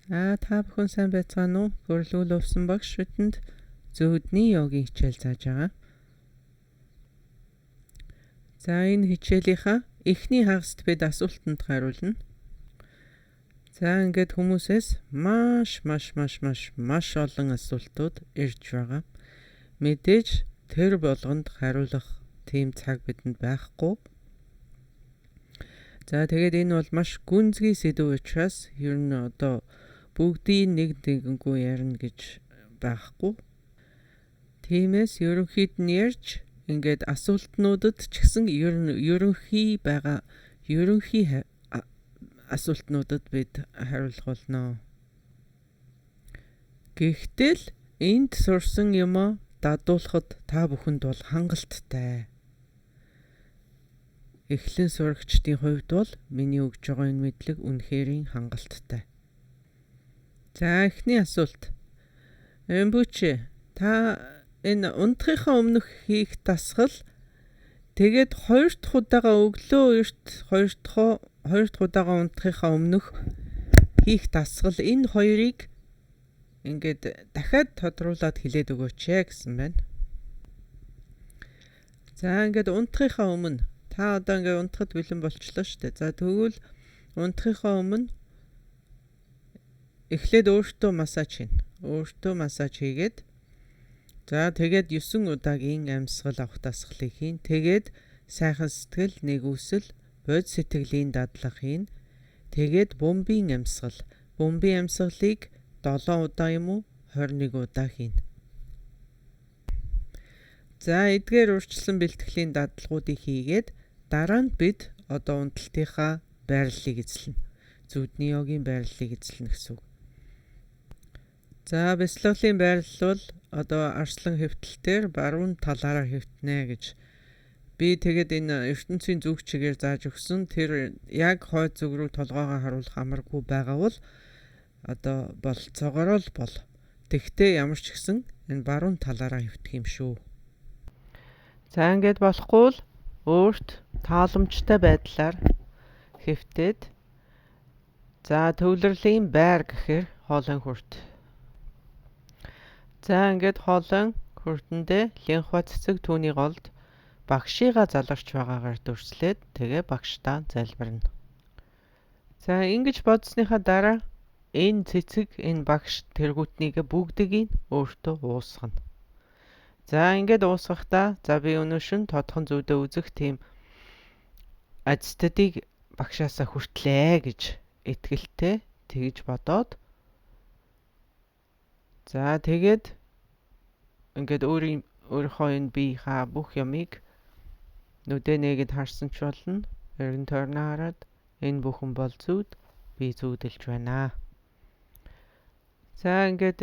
Та бүхэн сайн байцгаана уу? Гурилгүүл өвсөн багш бидэнд зөөдний йогийн хичээл зааж байгаа. За энэ хичээлийнхаа эхний хагаст бид асуултанд хариулна. За ингээд хүмүүсээс маш олон асуултууд ирж байгаа. Мэдээж тэр болгонд хариулах тийм цаг бидэнд байхгүй. За тэгээд энэ бол маш гүнзгий сэдв учраас ер нь одоо бүгдийг нэгэнгүй ярина гэж байхгүй. Тиймээс ерөнхийд нь ярьж ингээд асуултнуудад ч гэсэн ерөнхий асуултнуудад бид хариулах болно. Гэхдээ энд сурсан юм дадуулахад та бүхэнд бол хангалттай. Эхлэн сурагчдын хувьд бол миний өгж байгаа энэ мэдлэг үнэхээр хангалттай. За эхний асуулт. Эмбүч та энэ унтахынхаа өмнөх хийх дасгал тэгээд хоёр дахь удаага өглөө эрт хоёр дахь удаага унтахынхаа өмнөх хийх дасгал энэ хоёрыг ингээд дахиад тодруулаад хэлээд өгөөч гэсэн байна. За ингээд унтахынхаа өмнө та одоо ингээд унтахад бэлэн болчлоо шүү дээ. За тэгвэл унтахынхаа өмнө эхлээд өөртөө массаж хийн. Өөртөө массаж хийгээд за тэгээд 9 удаагийн амьсгал авах дасгалыг хийн. Тэгээд сайхан сэтгэл нэгүсэл бод сэтгэлийн дадлага хийн. Тэгээд бомбын амьсгал. Бомбын амьсгалыг 7 удаа юм уу 21 удаа хийн. За эдгээр урьдчилан бэлтгэлийн дадлагуудыг хийгээд дараа нь бид одоо унталтынхаа байрлалыг эзэлнэ. Зүудний йогийн байрлалыг эзэлнэ гэсэн үг. За бяцлаглалын байрлал бол одоо арслан хэвтэлтээр баруун талаараа хэвтнэ гэж би тэгээд энэ ертөнцийн зүг чигээр зааж өгсөн. Тэр яг хойд зүг рүү толгоогоо харуулах амаргүй байгавал одоо болцоогоор л бол. Тэгтээ ямар ч гэсэн энэ баруун талаараа хэвтэх юм шүү. За ингээд болохгүй л өөрт тааламжтай байдлаар хэвтээд за төвлөрлийн байр гэхээр хоолойн хүрт. За ингээд хоолойн хүртэндээ линхва цэцэг түүний голд багшигаа заларч байгаагаар дүрслээд тэгээ багштаа залбирна. За ингэж бодсныхаа дараа энэ цэцэг энэ багш тэргүүтнийг бүгдийг өөртөө уусгана. За ингээд уусгахдаа за би өнөөшин тодхон зүйдээ үзэх тийм ажтдыг багшаасаа хүртлээ гэж итгэлтэй тэгж бодоод за тэгээд ингээд өөрийнхөө энэ биеийнхаа бүх ямыг нүдэ нэгэд харсан ч болно. Эргэн тойрноо хараад энэ бүхэн бол зүуд би зүудэлж байна. За ингээд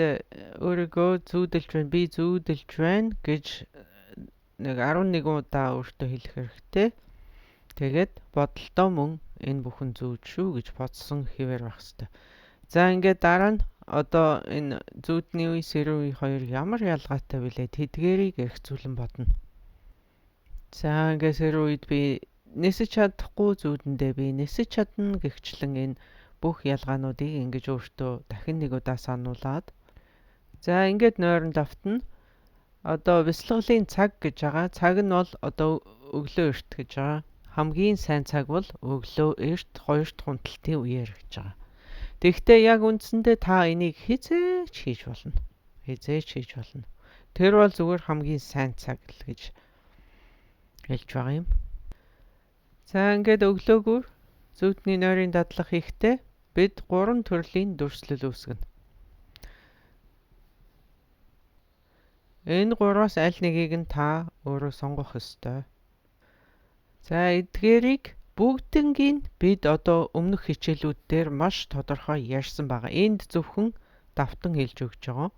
өөрийгөө зүудэлж байна, би зүудэлж байна гэж нэг 11 удаа өөртөө хэлэх хэрэгтэй. Тэгээд бодолдоо мөн энэ бүхэн зүуд шүү гэж бодсон хэвээр байх хэрэгтэй. За ингээд дараа нь одоо энэ зүудний үе, сэрүүн үе хоёр ямар ялгаатай вүлээ тэдгээрийг эргцүүлэн бодно. За ингээд сэрүүн үед би нисэж чадахгүй, зүудэндээ би нисэж чадна гэгчлэн энэ бүх ялгаануудыг ингэж өөртөө дахин нэг удаа сануулад за ингээд нойронд автна. Одоо бяцлаглалын цаг гэж байгаа. Цаг нь бол одоо өглөө эрт гэж байгаа. Хамгийн сайн цаг бол өглөө эрт 2 дахь унталтын үеэр гэж байгаа. Тэгэхдээ яг үндсэндээ та энийг хизээч хийж болно. Тэр бол зүгээр хамгийн сайн цаг л гэж хэлж байгаа юм. За ингээд өглөөгөр зүудний нойрын дадлага хийхдээ бид 3 төрлийн дүрслэл үүсгэнэ. Энэ 3-аас аль нэгийг нь та өөрөө сонгох ёстой. За эдгээрийг бүгднийг бид одоо өмнөх хичээлүүд дээр маш тодорхой ярьсан байгаа. Энд зөвхөн давтан хэлж өгч байгаа.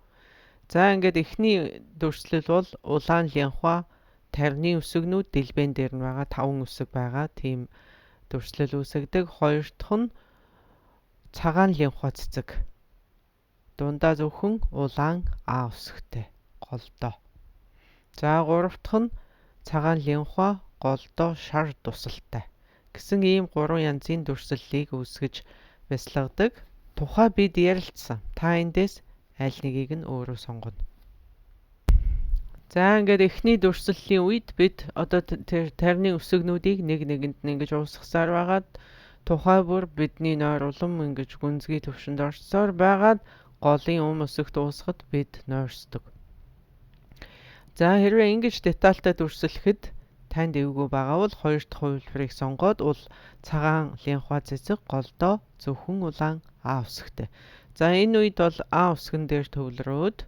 За ингээд эхний дүрслэл бол улаан линхва, тарны үсгнүүд дэлбэн дээр нь байгаа 5 үсэг байгаа. Тийм дүрслэл үүсгдэг. Хоёр дахь нь цагаан линхва цэцэг. Дундаа зөвхөн улаан А үсэгтэй голдоо. За гурав дахь нь цагаан линхва, голдоо шар тусалтай гэсэн ийм 3 янзын дүрслэлийг үүсгэж бяцлагдаг Тухай бид ярилцсан. Та эндээс аль нэгийг нь өөрөө сонгоно. За ингээд эхний дүрслэлийн үед бид одоо тарны үсгнүүдийг нэг нэгэнд нь ингэж уусгасаар байгаад тухай бүр бидний нойр улам ингэж гүнзгий төвшөнд орсоор байгаад голын үсэгт уусгад бид нойрсдог. За хэрвээ ингэж детальтай дүрслэхэд танд эвгүй байгаа бол хоёр дахь хувилбарыг сонгоод бол цагаан линхва цэцэг голдоо зөвхөн улаан А үсэгтэй. За энэ үед бол А үсгэн дээр төвлөрөөд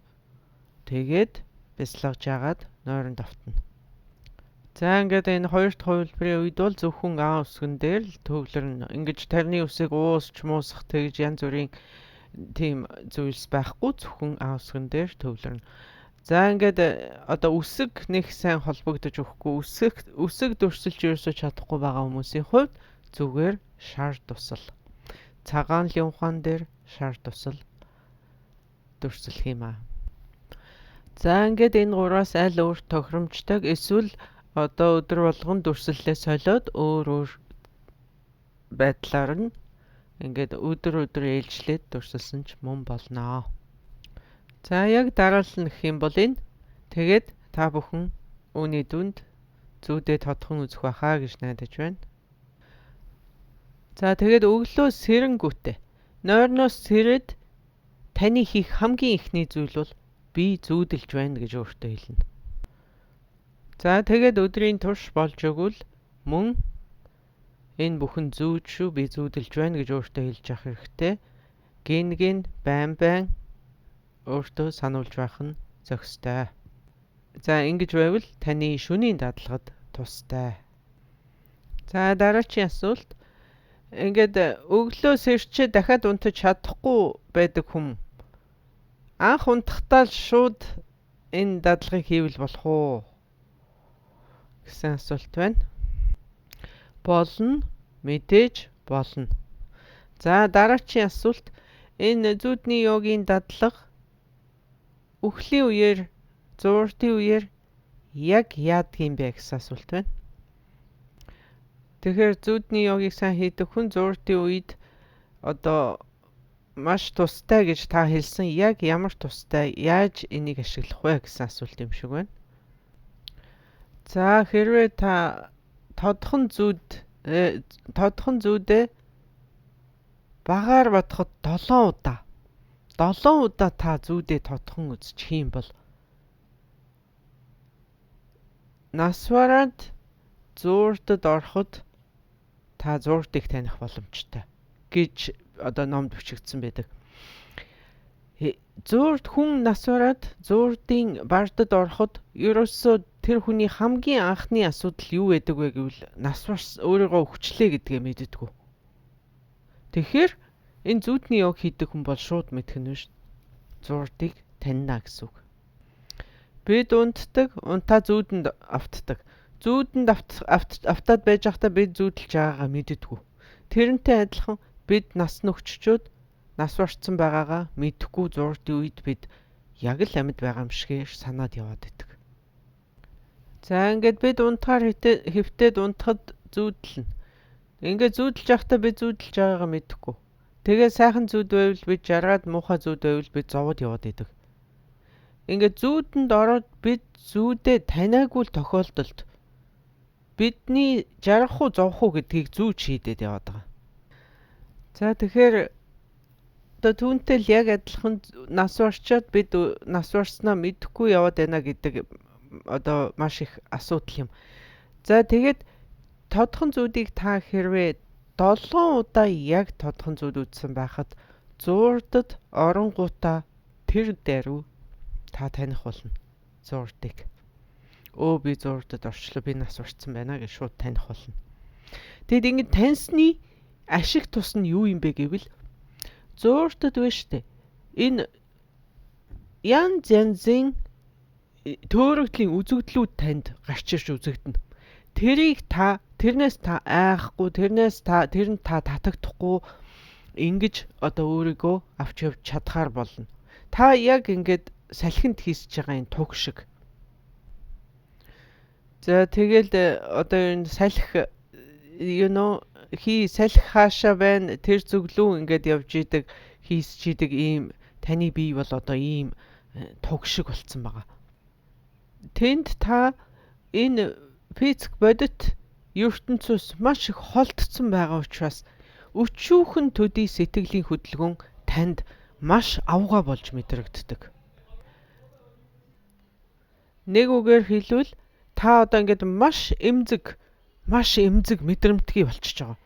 тэгээд бяцлагж яагаад нойронд автна. За ингээд энэ хоёр дахь хувилбарын үед бол зөвхөн А үсгэн дээр л төвлөрнө. Ингэж тарны үсэг уусч муусах тэгж янз бүрийн тийм зүйлс байхгүй зөвхөн А үсгэн дээр төвлөрнө. За ингээд одоо үсэг нэг сайн холбогдож өгөхгүй үсэг дүрсэлж ерөөсөө чадахгүй байгаа хүмүүсийн хувьд зүгээр шар тусал. Цагаан линхван дээр шар тусал дүрслэх юм аа. За ингээд энэ гураас аль өөр тохиромжтойг эсвэл одоо өдөр болгон дүрслэлээ солиод өөр байдлаар нь ингээд өдөр ээлжлээд дүрсэлсэн ч мөн болно. За яг дараалал нь гэх юм бол энэ тэгээд та бүхэн үүний дүнд зүйдээ тодхон үзэх байхаа гэж найдаж байна. За тэгээд өглөө сэрэнгүүтээ нойрноос сэрэд таны хийх хамгийн ихний зүйл бол би зүүдэлж байна гэж өөртөө хэлнэ. За тэгээд өдрийн турш болж өгвөл мөн энэ бүхэн зүүд шүү би зүүдэлж байна гэж өөртөө хэлж явах хэрэгтэй. Гин байн өөртөө сануулж байх нь зохистой. За ингэж байвал таны шөнийн дадлагад тустай. За дараагийн асуулт. Ингээд өглөө сэрчээ дахиад унтаж чадахгүй байдаг хүм анх унтахтаа шууд энэ дадлагыг хийвэл болох уу гэсэн асуулт байна. Болно, мэдээж болно. За дараагийн асуулт. Энэ зүүдний йогийн дадлага үхлийн үеэр, зууртын үеэр яг яадгийн бэ гэсэн асуулт байна. Тэгэхээр зүүдний йогийг сайн хийдэг хүн зууртын үед одоо маш тустай гэж та хэлсэн яг ямар тустай яаж энийг ашиглах вэ гэсэн асуулт юм шиг байна. За хэрвээ та тодхон зүүдээ багаар бодоход 7 удаа та зүүдээ тодхон үзчих юм бол нас бараад зууртад ороход та зууртыг таних боломжтой гэж одоо номд бичигдсэн байдаг. Зуурт хүн нас бараад зууртын бардад ороход ерөөсөө тэр хүний хамгийн анхны асуудал юу байдаг вэ гэвэл нас барс өөрийгөө өвчлээ гэдгээ мэддэггүй. Тэгэхээр энэ зүүдний йог хийдэг хүн бол шууд мэдэх нь шүү. Зууртыг таньна гэсэн үг. Бид унтдаг, унтаа зүүдэнд автдаг. Зүүдэнд автаад байж байхдаа бид зүүдэлж байгаагаа мэддэггүй. Тэрнтэй адилхан бид нас нөгччүүд нас барцсан байгаагаа мэдэхгүй зууртын үед бид яг л амьд байгаа юм шиг санаад яваад байдаг. За ингээд бид унтахаар хэвтээд унтахад зүүдэлнэ. Ингээд зүүдэлж явахдаа бид зүүдэлж байгаагаа мэдэхгүй. Тэгээ сайхан зүүд байвал бид жаргаад муухай зүүд байвал бид зовоод яваад байдаг. Ингээд зүүдэнд ороод бид зүүдээ таниагүй тохиолдолд бидний жаргах уу зовх уу гэдгийг зүүд шийдээд яваад байгаа. За тэгэхээр одоо түүнтэй л яг адилхан нас барчаад бид нас барснаа мэдэхгүй яваад байна гэдэг одоо маш их асуудал юм. За тэгээд тодхон зүүдийг та хэрвээ 7 удаа яг тодхон зүүд үзсэн байхад зууртад оронгуудаа тэр даруй та таних болно зууртыг. Би зууртад орчлоо би нас барцсан байна гэж шууд таних болно. Тэгэд ингэ таньсны ашиг тус нь юу юм бэ гэвэл зууртад биш үү? Энэ янзын төөрөгдлийн үзэгдлүүд танд гарч ирж үзэгдэнэ. Тэрнээс та айхгүй, тэр нь та татагдахгүй ингэж одоо өөрийгөө авч явж чадхаар болно. Та яг ингээд салхинд хийсэж байгаа энэ туг шиг. За тэгэл одоо энэ салхи салхи хаашаа байна тэр зүглүү ингээд явж идэг хийсчидэг ийм таны бие бол одоо ийм туг шиг болцсон байгаа. Тэнд та энэ физик бодит ертөнцөөс маш их холдсон байгаа учраас өчүүхэн төдий сэтгэлийн хөдөлгөөн танд маш авгаа болж мэдрэгддэг. Нэг үгээр хэлбэл та одоо ингээд маш эмзэг мэдрэмтгий болчихж байгаа.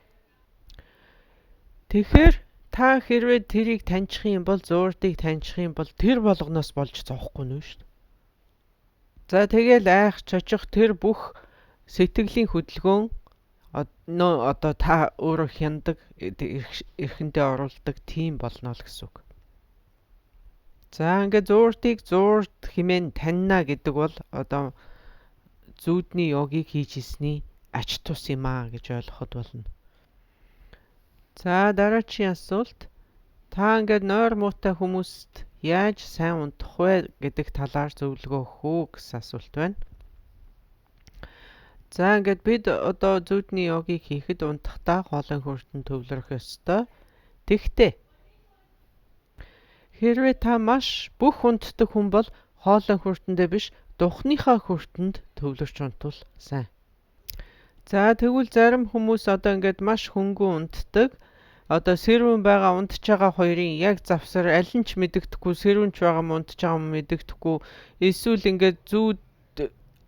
Тэгэхээр та хэрвээ тэрийг таньчих юм бол, зуурдыг таньчих юм бол тэр болгоноос болж зовхгүй нэ шүү дээ. За тэгэл айх чочих тэр бүх сэтгэлийн хөдөлгөөн одоо та өөрөө хяндаг, эрхэндээ оруулдаг тийм болно л гэсэн үг. За ингээд зуурд хэмээн таньна гэдэг бол одоо зүүдний йогийг хийж ирсний ач тус юм аа гэж ойлгоход болно. За дараагийн асуулт. Та ингээд нойр муутай хүмүүст яаж сайн унтах вэ гэдэг талаар зөвлөгөө өгөх үү гэсэн асуулт байна. За ингээд бид одоо зүүдний йогийг хийхэд унтахдаа хоолой хүртэн төвлөрөх ёстой. Тэгтээ хэрвээ та маш бүх унтдаг хүн бол хоолой хүртэндээ биш духныхаа хүртэнд төвлөрч унтвал сайн. За тэгвэл зарим хүмүүс одоо ингээд маш хөнгөн унтдаг. Одоо сэрүүн байгаа унтж байгаа хоёрын яг завсар аль нь ч мэдэгдэхгүй, сэрүүнч байгаа юм унтж байгаа юм мэдэгдэхгүй. Эсвэл ингээд зүүд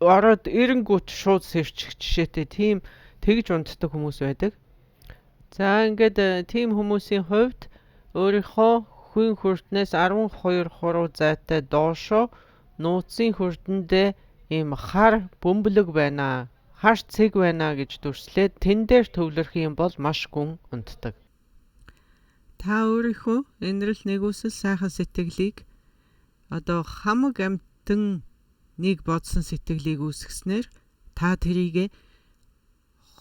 ороод эренгүүт шууд сэрчих жишээтэй тийм тэгж унтдаг хүмүүс байдаг. За ингээд тийм хүмүүсийн хувьд өөрийнхөө хүн хүртнээс 12 хуруу зайтай доошо нууцын хүртэндээ ийм хар бөмбөлөг байна, хар цэг байна гэж дүрслээд тэн дээр төвлөрөх юм бол маш гүн унтдаг. Та өөрийнхөө энэрл нэгүсэл сайхан сэтгэлийг одоо хамаг амтан нэг бодсон сэтгэлийг үүсгэснээр та тэрийг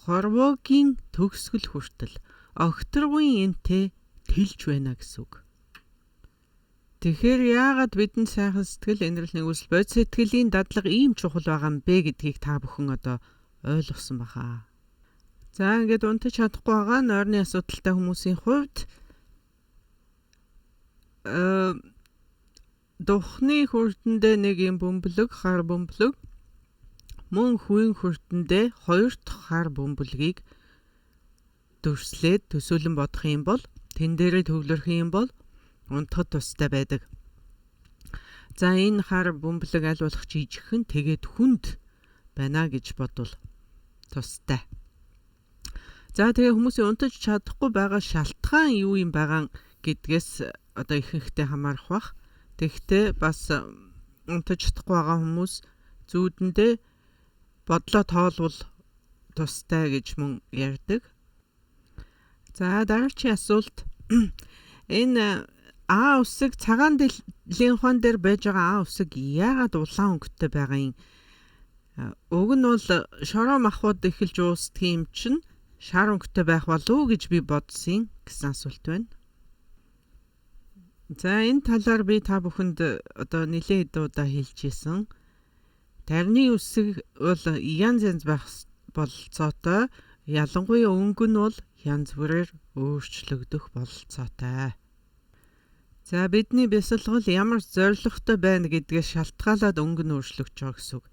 хорвоогийн төгсгөл хүртэл огторгын энтэй тэлж байна гэсэн үг. Тэгэхээр яагаад бидэнд сайхан сэтгэл, энэрл нэгүсэл бод сэтгэлийн дадлага ийм чухал байгаа юм бэ гэдгийг та бүхэн одоо ойлгосон баха. За ингээд унтаж чадахгүй байгаа нойрны асуудалтай хүмүүсийн хувьд духны хүртэндээ нэг юм бөмбөлөг, хар бөмбөлөг, мөн хувийн хүртэндээ 2 дахь хар бөмбөлгийг дүрслээд төсөөлөн бодох юм бол, тэн дээрээ төвлөрөх юм бол унтахад тустай байдаг. За энэ хар бөмбөлөг аль болох жижигхэн тэгээд хүнд байна гэж бодвол тустай. За тэгээ хүмүүсийн унтаж чадахгүй байгаа шалтгаан юу юм байгаа гэдгээс одоо ихэнхдээ хамаарах бах. Тэгтээ бас унтаж чадахгүй байгаа хүмүүс зүүдэндээ бодлоо тоолвол тустай гэж мөн ярьдаг. За дараагийн асуулт. Энэ А үсэг цагаан дэлхийн ухаан дээр байж байгаа А үсэг яагаад улаан өнгөтэй байгаа юм? Уг нь бол шороо махбод эхэлж уусдаг юм чинь шар өнгөтэй байх болов уу гэж би бодсон гэсэн асуулт байна. За энэ талаар би та бүхэнд одоо нэлээд удаа хэлжсэн. Тарны үсэг бол янз байх бололцоотой. Ялангуяа өнгө нь бол янз бүрээр өөрчлөгдөх бололцоотой. За бидний бясалгал ямар зорилготой байна гэдгээс шалтгаалаад өнгө нь өөрчлөгдөж байгаа гэсэн үг.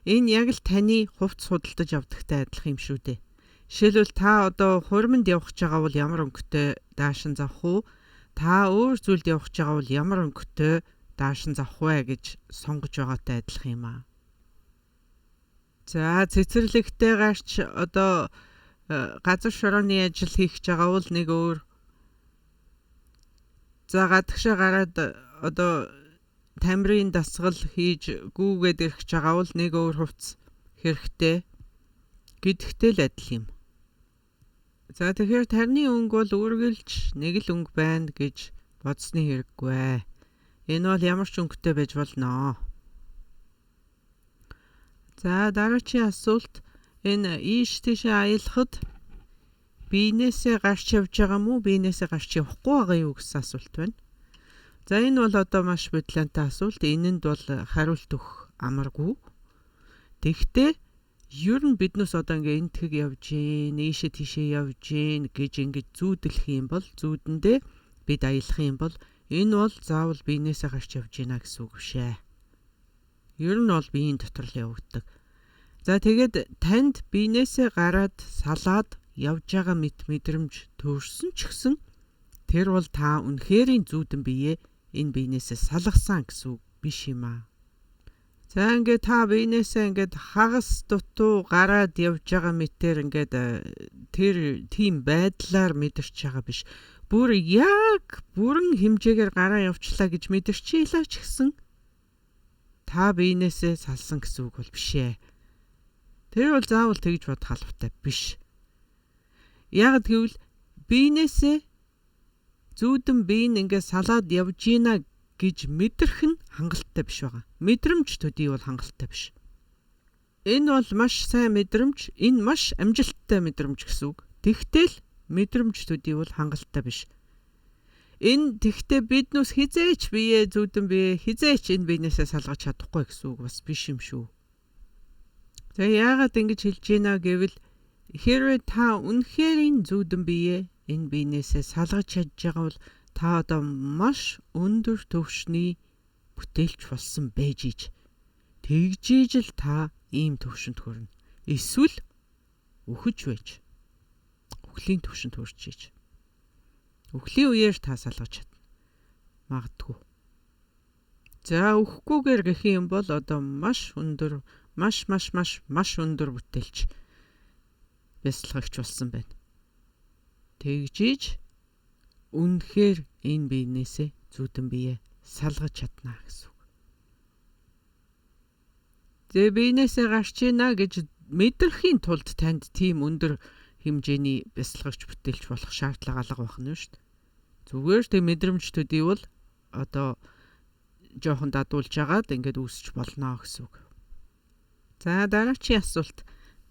Энэ яг л таны хувцс худалдаж авдагтай адилхан юм шүү дээ. Жишээлбэл та одоо хуримд явах гэж байгаа бол ямар өнгөтэй даашин завах уу? Та өөр зүйлд явах гэж байгаа бол ямар өнгөтэй даашин завах вэ гэж сонгож байгаатай адилхан юм аа. За цэцэрлэгтэй гарч одоо газар шорооны ажил хийх гэж байгаа бол нэг өөр. За гадагшаа гараад одоо тамирын дасгал хийж гүүгээд ирэх гэж байгаа бол нэг өөр хувцс хэрэгтэй гэдэгтэй л адил юм. За тэгэхээр тарны өнгө бол үргэлж нэг л өнгө байна гэж бодсны хэрэггүй. Энэ бол ямар ч өнгөтэй байж болно. За дараагийн асуулт. Энэ ийш тийшээ аялахад биенээсээ гарч явж байгаа мó биенээсээ гарч явахгүй байгаа юу гэсэн асуулт байна. За энэ бол одоо маш бодлонтой асуулт. Энэнд бол хариулт өгөх амаргүй. Тэгтээ ер нь биднээс одоо ингээ энтэг явж гин, ийшээ тийшээ явж гин гэж ингэж зүүдлэх юм бол зүүдэндээ бид аялах юм бол энэ бол заавал биенээсээ гарч явж гинэ гэсэн үг биш ээ. Ер нь бол биеийн дотор л явагддаг. За тэгээд танд биенээсээ гараад салаад явж байгаа мэдрэмж төрсөн ч гэсэн тэр бол та үнэхэрийн зүүдэн биеэ энэ биенээсээ салгасан гэсэн үг биш юм аа. За ингээд та биенээсээ ингээд хагас дутуу гараад явж байгаа мэтэр ингээд тэр тийм байдлаар мэдэрч байгаа биш. Бүр яг бүрэн хэмжээгээр гараа явчлаа гэж мэдэрчийлээ ч гэсэн та биенээсээ салсан гэсэн үг бол биш ээ. Тэр бол заавал тэгж бод халавтай биш. Яг гэвэл биенээсээ зүүдэн биеийн ингээд салаад явж гинэ гэж мэдрэх нь хангалттай биш байгаа. Мэдрэмж төдий бол хангалттай биш. Энэ бол маш сайн мэдрэмж, энэ маш амжилттай мэдрэмж гэсэн үг. Тэгтэл мэдрэмж төдий бол хангалттай биш. Энэ тэгтээ биднээс хизээч бие зүүдэн бие хизээч энэ биенээсээ салгаж чадахгүй гэсэн үг бас биш юм шүү. За яагаад ингэж хэлж гинэ гэвэл хэрвээ та үнэхээр зүүдэн бие энэ биенээсээ салгаж чадж байгаа бол та одоо маш өндөр түвшний бүтээлч болсон байж иж. Тэгжиж л та ийм түвшинд хүрнэ. Эсвэл үхэж байж. Үхлийн түвшинд хүрч иж. Үхлийн үеэр та салгаж чадна. Магадгүй. За үхэхгүйгээр гэх юм бол одоо маш өндөр, маш өндөр бүтээлч бясалгагч болсон байна. Тэгжиж үнэхээр энэ биенээсээ зүүдэн бие салгаж чадна гэсэн үг. Тэгээ биенээсээ гарч ийна гэж мэдрэхийн тулд танд тийм өндөр хэмжээний бясалгагч бүтээлч болох шаардлага алга байх нь шүү дээ. Зүгээр тэг мэдрэмж төдий бол одоо жоохон дадуулж агаад ингээд үүсч болно гэсэн үг. За дараагийн асуулт.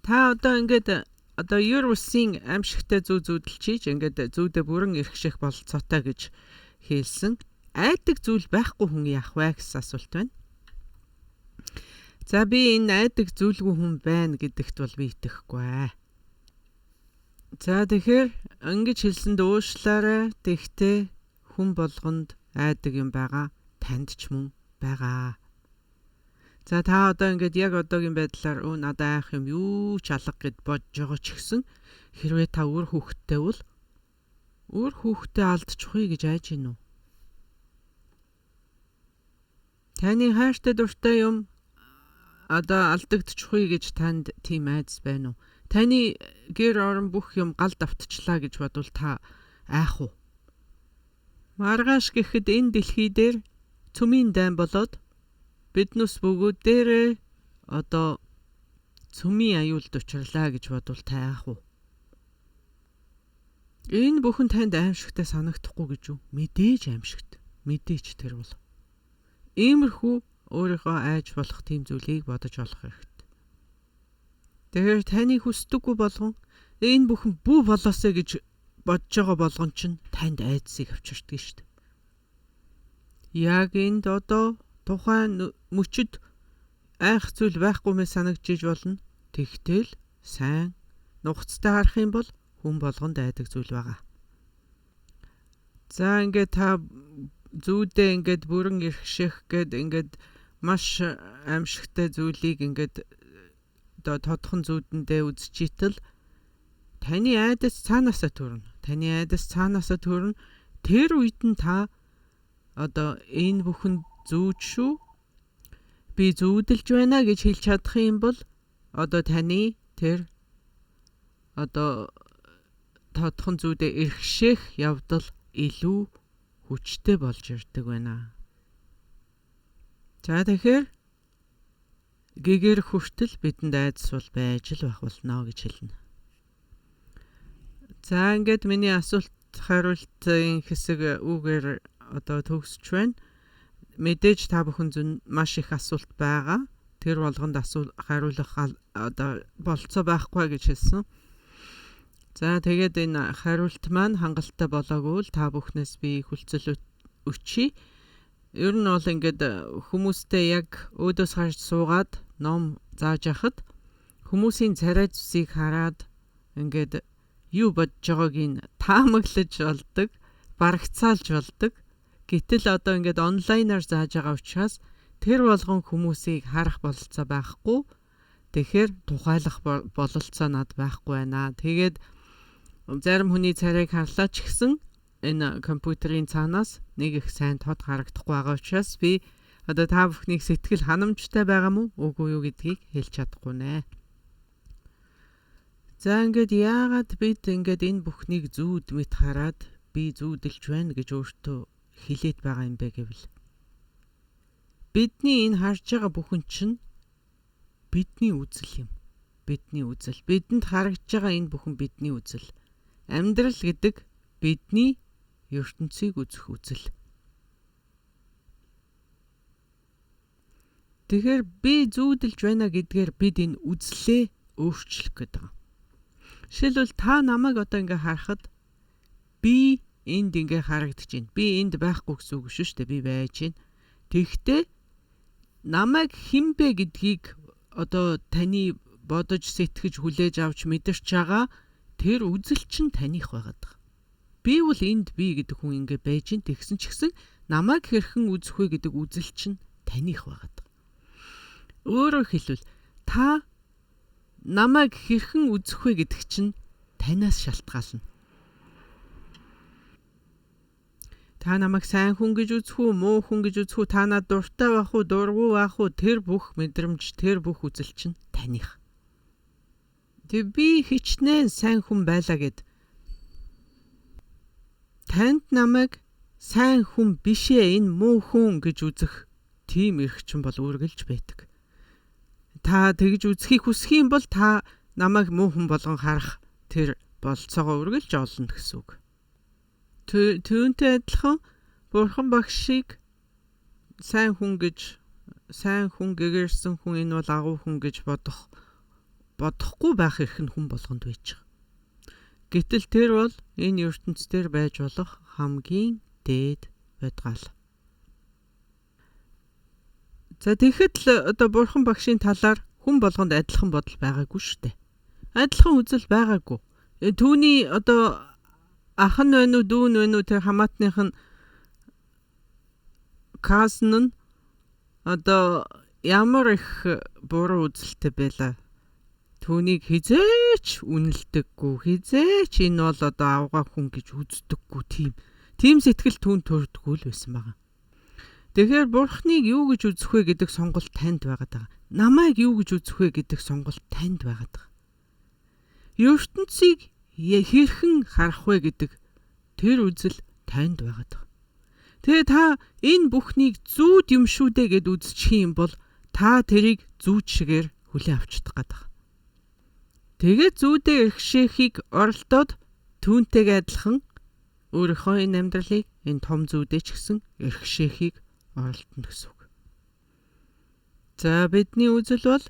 Та одоо ингээд ер үсийн аимшигтай зүүдэлж хийж ингээд зүүдэ бүрэн эрхших болцоотой гэж хэлсэн. Айдаг зүйл байхгүй хүн яах вэ гэсэн асуулт байна. За би энэ айдаг зүйлгүй хүн байна гэдэгт бол би итгэхгүй. За тэгэхээр ингэж хэлсэнд уушлаарай. Тэгтээ хүн болгонд айдаг юм байгаа. Танд ч мөн байгаа. За та одоо ингээд яг одоогийн байдлаар надад айх юм юу ч алга гэд бодж байгаа ч гэсэн хэрвээ та өөр хүүхэдтэй бол өөр хүүхэдтэй алдчихгүй гэж айж гинүү. Таны хайртай дуртай юм одоо алдагдчихгүй гэж танд тийм айдас байна уу? Таны гэр орон бүх юм гал давтчихлаа гэж бодвол та айх уу? Маргааш гэхэд энэ дэлхий дээр цөмийн дайн болоод биднес бүгдээрээ одоо цөмийн аюулд учрлаа гэж бодвол та айх уу? Энэ бүхэн танд аимшигтай санагдахгүй гэж юу? Мэдээж аимшигт. Мэдээж тэр бол. Иймэрхүү өөрийнхөө айж болох тийм зүйлийг бодож олох хэрэгтэй. Тэгэхээр таны хүсдэггүй болгон энэ бүхэн бүү болоосэй гэж бодож байгаа болгон чинь танд айдсыг авчирдаг шүү дээ. Яг энд одоо тухайн мөчөд айх зүйл байхгүй мэ санагдж болно. Тэгтэл сайн нухацтай харах юм бол хүн болгонд айдаг зүйл байгаа. За ингээд та зүүдээ ингээд бүрэн эрхших гэд ингээд маш аимшигтай зүйлийг ингээд одоо тодхон зүүдэндээ үзчихитэл таны айдас цаанаасаа төрнө. Таны айдас цаанаасаа төрнө. Тэр үед нь та одоо энэ бүхэн зүүд шүү. Би зүүдэлж байна гэж хэлж чадах юм бол одоо таны тэр одоо тодхон зүүдээ эрхших явдал илүү хүчтэй болж ирдэг байна. За тэгэхээр гэгэр хүртэл бидэнд айдас бол байж л байх болно гэж хэлнэ. За ингээд миний асуулт хариултын хэсэг үгээр одоо төгсөж байна. Мэдээж та бүхэн маш их асуулт байгаа. Тэр болгонд хариулах одоо болцоо байхгүй гэж хэлсэн. За тэгээд энэ хариулт маань хангалттай болоогүй л та бүхнээс би хүлцэл өчье. Ер нь бол ингээд хүмүүстэй яг өөдөөс гарч суугаад ном зааж яхад хүмүүсийн царай зүсийг хараад ингээд юу бодож байгааг нь таамаглаж болдог. барагцаалж болдог. Гэтэл одоо ингээд онлайнаар зааж байгаа учраас тэр болгон хүмүүсийг харах бололцоо байхгүй. Тэгэхээр тухайлах бололцоо над байхгүй байна. Тэгээд зарим хүний царайг харлаа ч гэсэн энэ компьютерийн цаанаас нэг их сайн тод харагдахгүй байгаа учраас би одоо та бүхнийг сэтгэл ханамжтай байгаа мó үгүй юу гэдгийг хэлж чадахгүй нэ. За ингээд яагаад бид ингээд энэ бүхнийг зүүд мэт хараад би зүүдэлж байна гэж өөртөө хэлээд байгаа юм бэ гэвэл бидний энэ харж байгаа бүхэн чинь бидний үзэл юм. Бидний үзэл. Бидэнд харагдж байгаа энэ бүхэн бидний үзэл. Амьдрал гэдэг бидний ертөнцийг үзэх үзэл. Тэгэхээр би зүүдэлж байна гэдгээр бид энэ үзлээ өөрчлөх гэдэг. Жишээлбэл та намайг одоо ингээ харахад би энд ингээ харагдаж байна. Би энд байхгүй гэсэн үг шүү дээ. Би байж байна. Тэгэхдээ намайг хинбэ гэдгийг одоо таны бодож сэтгэж хүлээж авч мэдэрч байгаа тэр үзэл чинь таних байгаад. Би бол энд би гэдэг хүн ингээ байж ин тэгсэн ч гэсэн намайг хэрхэн үзэх вэ гэдэг үзэл чинь таних байгаад. Өөрөөр хэлбэл та намайг хэрхэн үзэх вэ гэдэг чинь танаас шалтгаална. Та намайг сайн хүн гэж үзэх үү, муу хүн гэж үзэх үү, та надад дуртай байх уу, дургүй байх уу, тэр бүх мэдрэмж, тэр бүх үзэл чинь таних. Тэг би хичнээн сайн хүн байлаа гэд танд намайг сайн хүн бишээ, энэ муу хүн гэж үзэх тийм эрхчин бол үргэлж байдаг. Та тэгж үзхийг хүсэх юм бол та намайг муу хүн болгон харах тэр болцоогоо үргэлж олно гэсэн үг. Түүнтэй адилхан Бурхан багшийг сайн хүн гэгэрсэн хүн энэ бол агуу хүн гэж бодохгүй байх эрх нь хүн болгонд байж байгаа. Гэтэл тэр бол энэ ертөнцийн байж болох хамгийн дээд байдгаал. За тэгэхэд л одоо Бурхан багшийн талаар хүн болгонд адилхан бодол байгаагүй шүү дээ. Адилхан үзэл байгаагүй. Түүний одоо ах нь байна уу, дүү нь байна уу, тэр хамаатных нь касн нь одоо ямар их буруу үзэлтэй байлаа. Түүнийг хизээч үнэлдэггүй, хизээч энэ бол одоо авгаа хүн гэж үздэггүй тийм сэтгэл түүнд төрдөггүй л байсан байгаа. Тэгэхээр Бурхныг юу гэж үзэх вэ гэдэг сонголт танд байгаад байгаа. Намайг юу гэж үзэх вэ гэдэг сонголт танд байгаад байгаа. ертөнцийг хэрхэн харах вэ гэдэг тэр үзэл танд байгаад байгаа. Тэгээ та энэ бүхнийг зүүд юм шүү дээ гэд үзчих юм бол та тэрийг зүүд шигээр хүлээн авчдаг гэдэг. Тэгээ зүүдээ эрхшээхийг оролдоод түүнтэйгээ адилхан өөрийнхөө энэ амьдралыг энэ том зүүдээ ч гэсэн эрхшээхийг оролдоно гэсэн үг. За бидний үзэл бол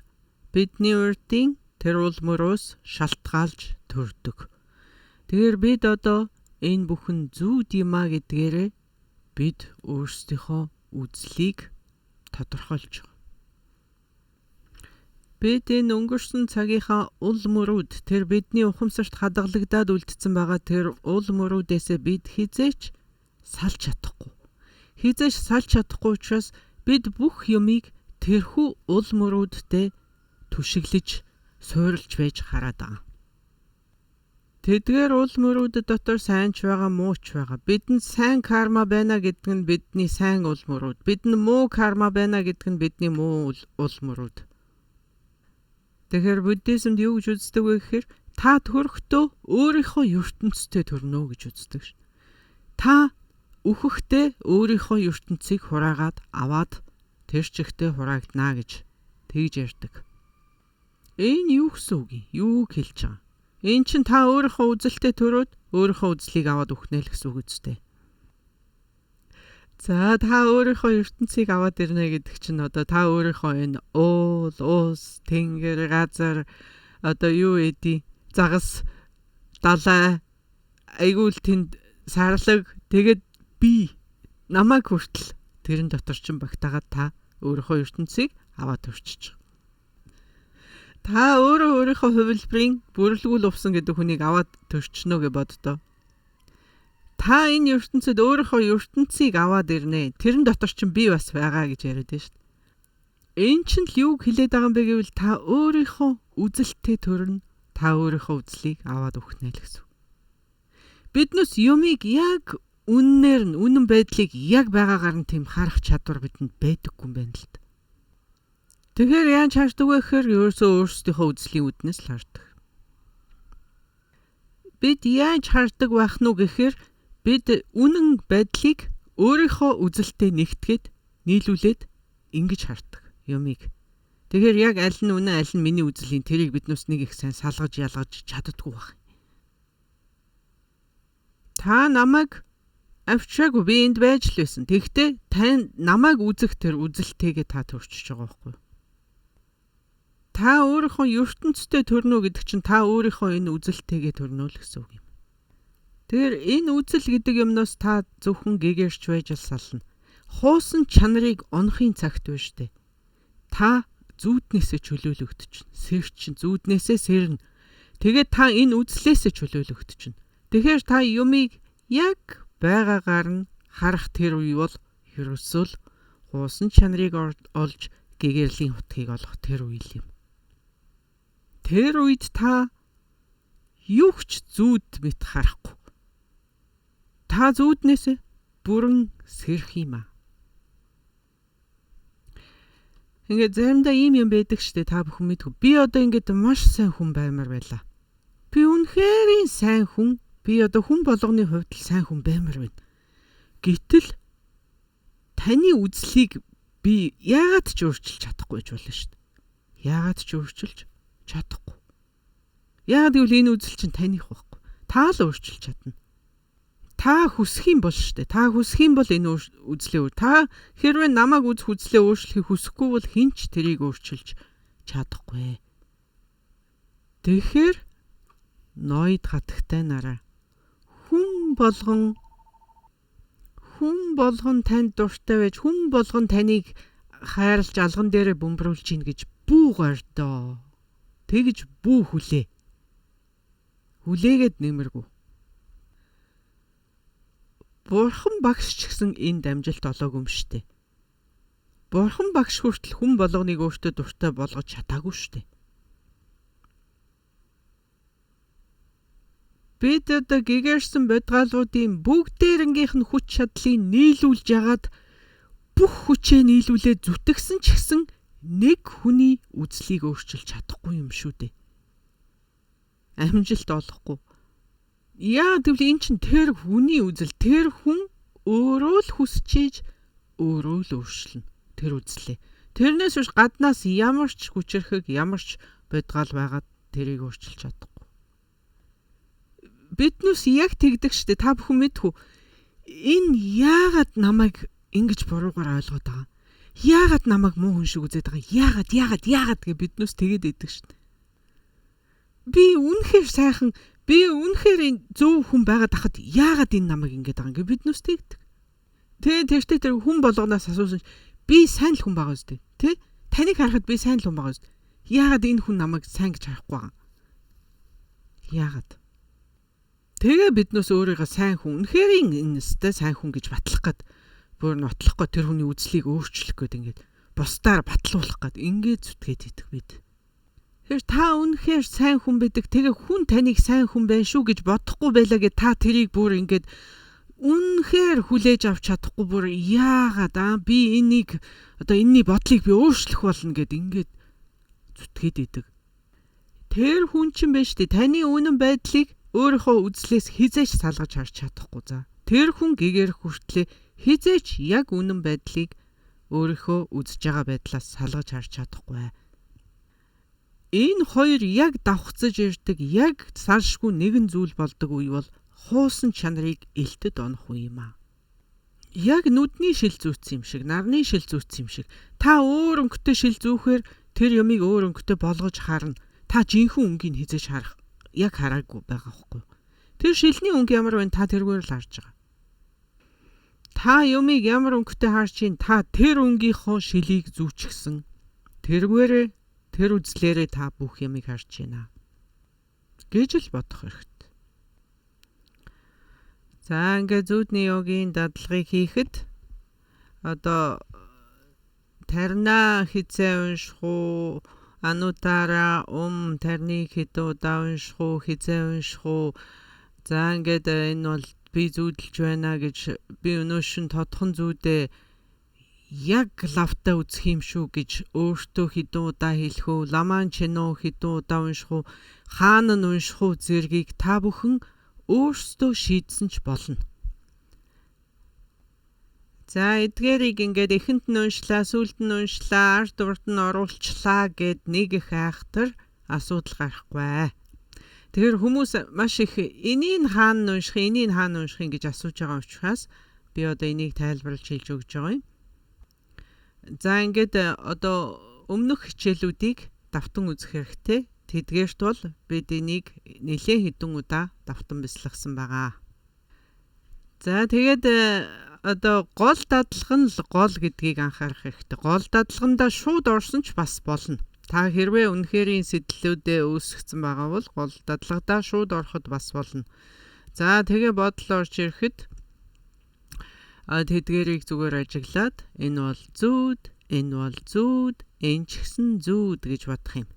бидний урдын тэр улмөрөөс шалтгаалж төрдөг. Тэгэхээр бид одоо энэ бүхэн зүүд юм а гэдгээрээ бид өөрсдийнхөө үзлийг тодорхойлж байгаа. Бид энэ өнгөрсөн цагийнхаа ул мөрүүд тэр бидний ухамсарт хадгалагдаад үлдсэн байгаа тэр ул мөрүүдээсээ бид хизээч салж чадахгүй. Хизээч салж чадахгүй учраас бид бүх юмыг тэрхүү ул мөрүүдтэй түшиглэж суурилж байж хараад байгаа. Тэдгээр ул мөрүүд дотор сайн ч байгаа, муу ч байгаа. Бидэнд сайн карма байна гэдэг нь бидний сайн ул мөрүүд. Бидэнд муу карма байна гэдэг нь бидний муу ул мөрүүд. Тэгэхээр буддизмд юу гэж үздэг вэ гэхээр та төрөхдөө өөрийнхөө ертөнцтэй төрнө гэж үздэг шин. Та үхэхдээ өөрийнхөө ертөнцийг хураагаад аваад тэр чигтээ хураагдана гэж тэгж ярьдаг. Энэ юу гэсэн үг юм? Юу хэлж байгаа? Энэ чинь та өөрийнхөө үзэлтэй төрөөд өөрийнхөө үзлийг аваад үхнэ л гэсэн үг үстэй. За та өөрийнхөө ертөнцийг аваад ирнэ гэдэг чинь одоо та өөрийнхөө энэ уул, уус, тэнгэр, газар одоо юу эдий загас, далай, айгуул тэнд сарлаг тэгээд би намайг хүртэл тэрэн дотор чинь багтаагаад та өөрийнхөө ертөнцийг аваад төрчих. Та өөрийнхөө хувилбарын бүрэлгүүл увсан гэдэг хүнийг аваад төрчнө гэж боддоо. Та энэ ертөнцид өөрийнхөө ертөнцийг аваад ирнэ. Тэрэн дотор чинь би бас байгаа гэж яриад байна шүү дээ. Энэ чинь л юу хэлээд байгаа юм бэ гэвэл та өөрийнхөө үзэлтэй төрн та өөрийнхөө үзлийг аваад өгнө л гэсэн. Биднес юмыг яг үнэн байдлыг яг байгаагаар нь тийм харах чадвар бидэнд байдаггүй юм байна л да. Тэгэхээр яаж хардаг вэ гэхээр өөрсдийнхөө үзлийн үүднээс л хардаг. Бид яаж хардаг байх нь гэхээр бид үнэн байдлыг өөрийнхөө үзэлтэй нэгтгээд нийлүүлээд ингэж хардаг юмыг. Тэгэхээр яг аль нь үнэн аль нь миний үзлийн тэрийг биднээс нэг их сайн салгаж ялгаж чаддаггүй байх. Та намайг авчаагүй би энд байж л байсан. Тэгвэл тань намайг үзэх тэр үзэлтэйгээ та төрчихөж байгаа байхгүй юу? Та өөрийнхөө ертөнцтэй төрнө гэдэг чинь та өөрийнхөө энэ үзэлтэйгээ төрнө л гэсэн үг юм. Тэгэхээр энэ үзэл гэдэг юмнаас та зөвхөн гэгэрч байж сална. Хуусан чанарыг онохын цагт байна штэ. Та зүүднээсээ чөлөөлөгдөж, сэрчин зүүднээсээ сэрнэ. Тэгээд та энэ үзлээсээ чөлөөлөгдөж. Тэгэхээр та юмыг яг байгаагаар нь харах тэр үе бол ерөөсөө хуусан чанарыг олж гэгэрлийн утгыг олох тэр үе юм. Тэр үед та юу ч зүүд мэт харахгүй. Та зүүднээс бүрэн сэрх юм аа. Ингээд заримдаа ийм юм байдаг штэ та бүхэн мэдгүй. Би одоо ингээд маш сайн хүн баймар байлаа. Би үнэхээр сайн хүн. Би одоо хүн болгоны хувьд л сайн хүн баймар байна. Гэтэл таны үзлийг би яагаад ч өөрчилж чадахгүй гэж болно штэ. Яагаад ч өөрчилж чадахгүй. Яагаад гэвэл энэ үзэл чинь таних байхгүй. Та л өөрчилж чадна. Та хүсэх юм бол штэ. Та хүсэх юм бол энэ үзлээ та хэрвээ намайг үзэх үзлээ өөрчлөхийг хүсэхгүй бол хинч тэрийг өөрчилж чадахгүй. Тэгэхээр ноёд хатагтай нараа. Хүн болгон танд дуртай байж хүн болгон таныг хайрлаж алган дээрээ бөмбөрүүлж гин гэж бүү гардоо. Тэгж бүү хүлээ. Хүлээгээд нэмэргүй. Бурхан багш ч гэсэн энд амжилт олоогүй юм штэ. Бурхан багш хүртэл хүн болгоныг өөртөө дуртай болгож чадаагүй штэ. Бид одоо гэгэрсэн бодгаалуудын бүгдээрнгийнх нь хүч чадлыг нийлүүлж ягаад бүх хүчээ нийлүүлээд зүтгэсэн ч гэсэн нэг хүний үзлийг өөрчилж чадахгүй юм шүү дээ. Амжилт олохгүй. Яа гэвэл эн чинь тэр хүний үзэл, тэр хүн өөрөө л хүсчиж өөрөө л өөрчлөнө тэр үзлээ. Тэрнээс биш гаднаас ямар ч хүчрхэг, ямар ч бодгаал байгаад тэрийг өөрчилж чадахгүй. Биднес яг тэгдэг штэ та бүхэн мэдхүү. Энэ яагаад намайг ингэж буруугаар ойлгоод байгаа? Яагаад намайг муу хүн шиг үзээд байгаа? Яагаад гэж биднес тэгээд идэг штэ. Би үнэхээр сайхан, би үнэхээр энэ зөв хүн байгаад хахад яагаад энэ намайг ингэж байгаа юм гэ биднес тэгдэг. Тэгээд тэр хүн болгоноос асуусан би сайн л хүн байгаа үстэй. Тэ? Таныг харахад би сайн л хүн байгаа үстэй. Яагаад энэ хүн намайг сайн гэж харахгүй байгаа? Яагаад? Тэгээ биднээс өөрийгөө сайн хүн, үнэхээр энэ өстэй сайн хүн гэж батлах гээд бүр нотлохгүй тэр хүний үзлийг өөрчлөх гээд ингээд бусдаар батлуулах гээд ингээд зүтгээд идэг бид. Тэгэхээр та үнэхээр сайн хүн байдаг. Тэгээ хүн таныг сайн хүн байна шүү гэж бодохгүй байлаа гэж та тэрийг бүр ингээд үнэхээр хүлээж авч чадахгүй бүр яагаад би энийг одоо энэний бодлыг би өөрчлөх болно гэд ингээд зүтгээд идэг. Тэр хүн чинь байна шүү дээ. Таны үнэн байдлыг өөрийнхөө үзлээс хизээч салгаж харж чадахгүй за. Тэр хүн гэгэрх хүртлээ хизээч яг үнэн байдлыг өөрийнхөө үзэж байгаа байдлаас салгаж харж чадахгүй. Энэ хоёр яг давхцаж ирдэг, яг салшгүй нэгэн зүйл болдог үе бол хуусан чанарыг элтэд онох үе юм аа. Яг нүдний шил зүүцсэн юм шиг, нарны шил зүүцсэн юм шиг. Та өөр өнгөтэй шил зүүхээр тэр юмыг өөр өнгөтэй болгож харна. Та жинхэнэ өнгийг хизээж харах яг хараагүй байгаа байхгүй. Тэр шилний өнг ямар байна та тэргээр л харж байгаа. Та юмыг ямар өнгөтэй харж чинь та тэр öngийнхөө шилийг зүүчихсэн. Тэргээрээ тэр үзлээрээ та бүх юмыг харж байна гэж л бодох хэрэгтэй. За ингээд зүүдний йогийн дадлагыг хийхэд одоо тарина хизээ унших уу, ануудаараа тарныг хэдэн удаа унших уу, хизээ унших уу. За ингээд энэ бол би зүүдэлж байна гэж би өнөөшин тодхон зүүдээ яг лавтаа үзэх юм шүү гэж өөртөө хэдэн удаа хэлэх үү, ламан чинөө хэдэн удаа унших уу, хаана нь унших уу зэргийг та бүхэн өөрсдөө шийдсэн ч болно. За эдгээрийг ингээд эхэнд нь уншлаа, сүүлд нь уншлаа, ард урд нь оруулчлаа гэд нэг их айхтар асуудал гарахгүй. Тэгэхээр хүмүүс маш их энийг хаана унших, энийг хаана унших гэж асууж байгаа учраас би одоо энийг тайлбарлаж хэлж өгч байгаа юм. За ингээд одоо өмнөх хичээлүүдийг давтан үзэх хэрэгтэй. Тэдгээрт бол бид энийг нэлээд хэдэн удаа давтан бясалгасан байгаа. За тэгээд одоо гол дадлага нь гол гэдгийг анхаарах хэрэгтэй. Гол дадлагандаа шууд орсон ч бас болно. Та хэрвээ үнэхэрийн сэтлүүдээ үүсгэсэн байгаа бол гол дадлагадаа шууд ороход бас болно. За тэгээ бодол орж ирэхэд тэдгэрийг зүгээр ажиглаад энэ бол зүүд, энэ бол зүүд, энэ ч гэсэн зүүд гэж бодох юм.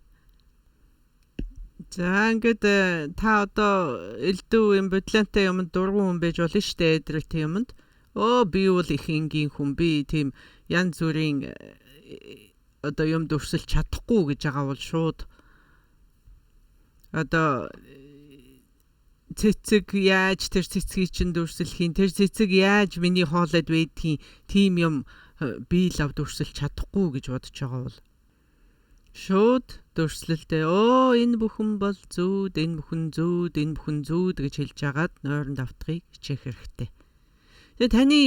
За ингээд та одоо элдв юм бодлонтой юмд дургуун хүн байж болно шүү дээ, эдрэлт юмд. Би бол их энгийн хүн, би тийм янз бүрийн одоо юм дурсалж чадахгүй гэж байгаа бол шууд одоо цэцэг яаж тэр цэцгийг чинь дурсалхийн, тэр цэцэг яаж миний хоолойд байдгийн, тийм юм би лав дурсалж чадахгүй гэж бодож байгаа бол шууд дурслалтай энэ бүхэн бол зүүд, энэ бүхэн зүүд, энэ бүхэн зүүд гэж хэлж агаад нойрон давтахыг хичээх хэрэгтэй. Тэгээ таны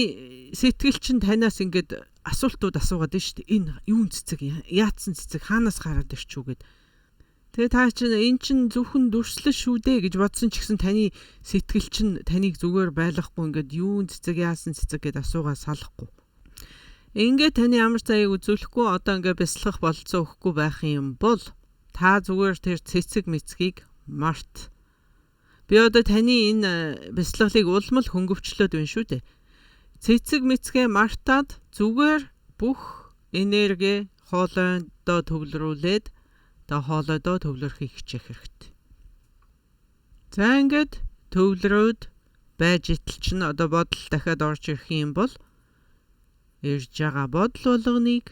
сэтгэл чинь танаас ингээд асуултууд асуугаад байна шүү дээ. Энэ юун цэцэг, яатсан цэцэг, хаанаас гараад ирчүү гэд. Тэгээ та чинь эн чинь зөвхөн дурслал шүү дээ гэж бодсон ч гэсэн таны сэтгэл чинь таныг зүгээр байлгахгүй ингээд юун цэцэг, яасан цэцэг гэд асуугаа салахгүй. Ингээд таны амар цагийг үзүүлэхгүй одоо ингээд бясалгах болцоо өгөхгүй байх юм бол та зүгээр тэр цэцэг мэцгийг март. Би одоо таны энэ бясалгалыг улмал хөнгөвчлөөд байна шүү дээ. Цэцэг мэцгээ мартаад зүгээр бүх энерги хоолойдоо төвлөрүүлээд хоолойдоо төвлөрөхийг хичээх хэрэгтэй. За ингээд төвлөрөөд байж итл чинь одоо бодол дахиад орж ирэх юм бол ирж байгаа бодол болгоныг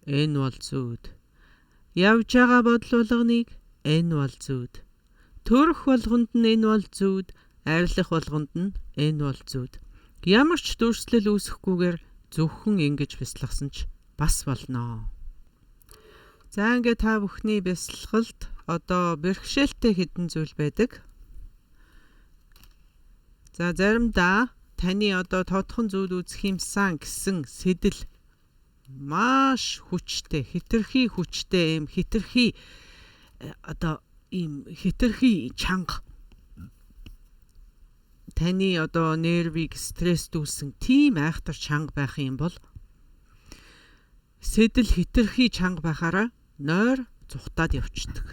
энэ бол зүүд. Явж байгаа бодол болгоныг энэ бол зүүд. Төрөх болгонд нь энэ бол зүүд, арилах болгонд нь энэ бол зүүд. Ямар ч дүрслэл үүсэхгүйгээр зөвхөн ингэж бясалгасан ч бас болно. За ингээд та бүхний бясалгалд одоо бэрхшээлтэй хэдэн зүйл байдаг. За заримдаа таны одоо тодхон зүйл үзэх юмсан гэсэн сэдэл маш хүчтэй, хэтэрхий хүчтэй юм, хэтэрхий одоо ийм хэтэрхий чанга таны одоо нервийг стресс дүүсэн тийм айхтар чанга байх юм бол сэдэл хэтэрхий чанга байхаараа нойр зүхтаад явчихдаг.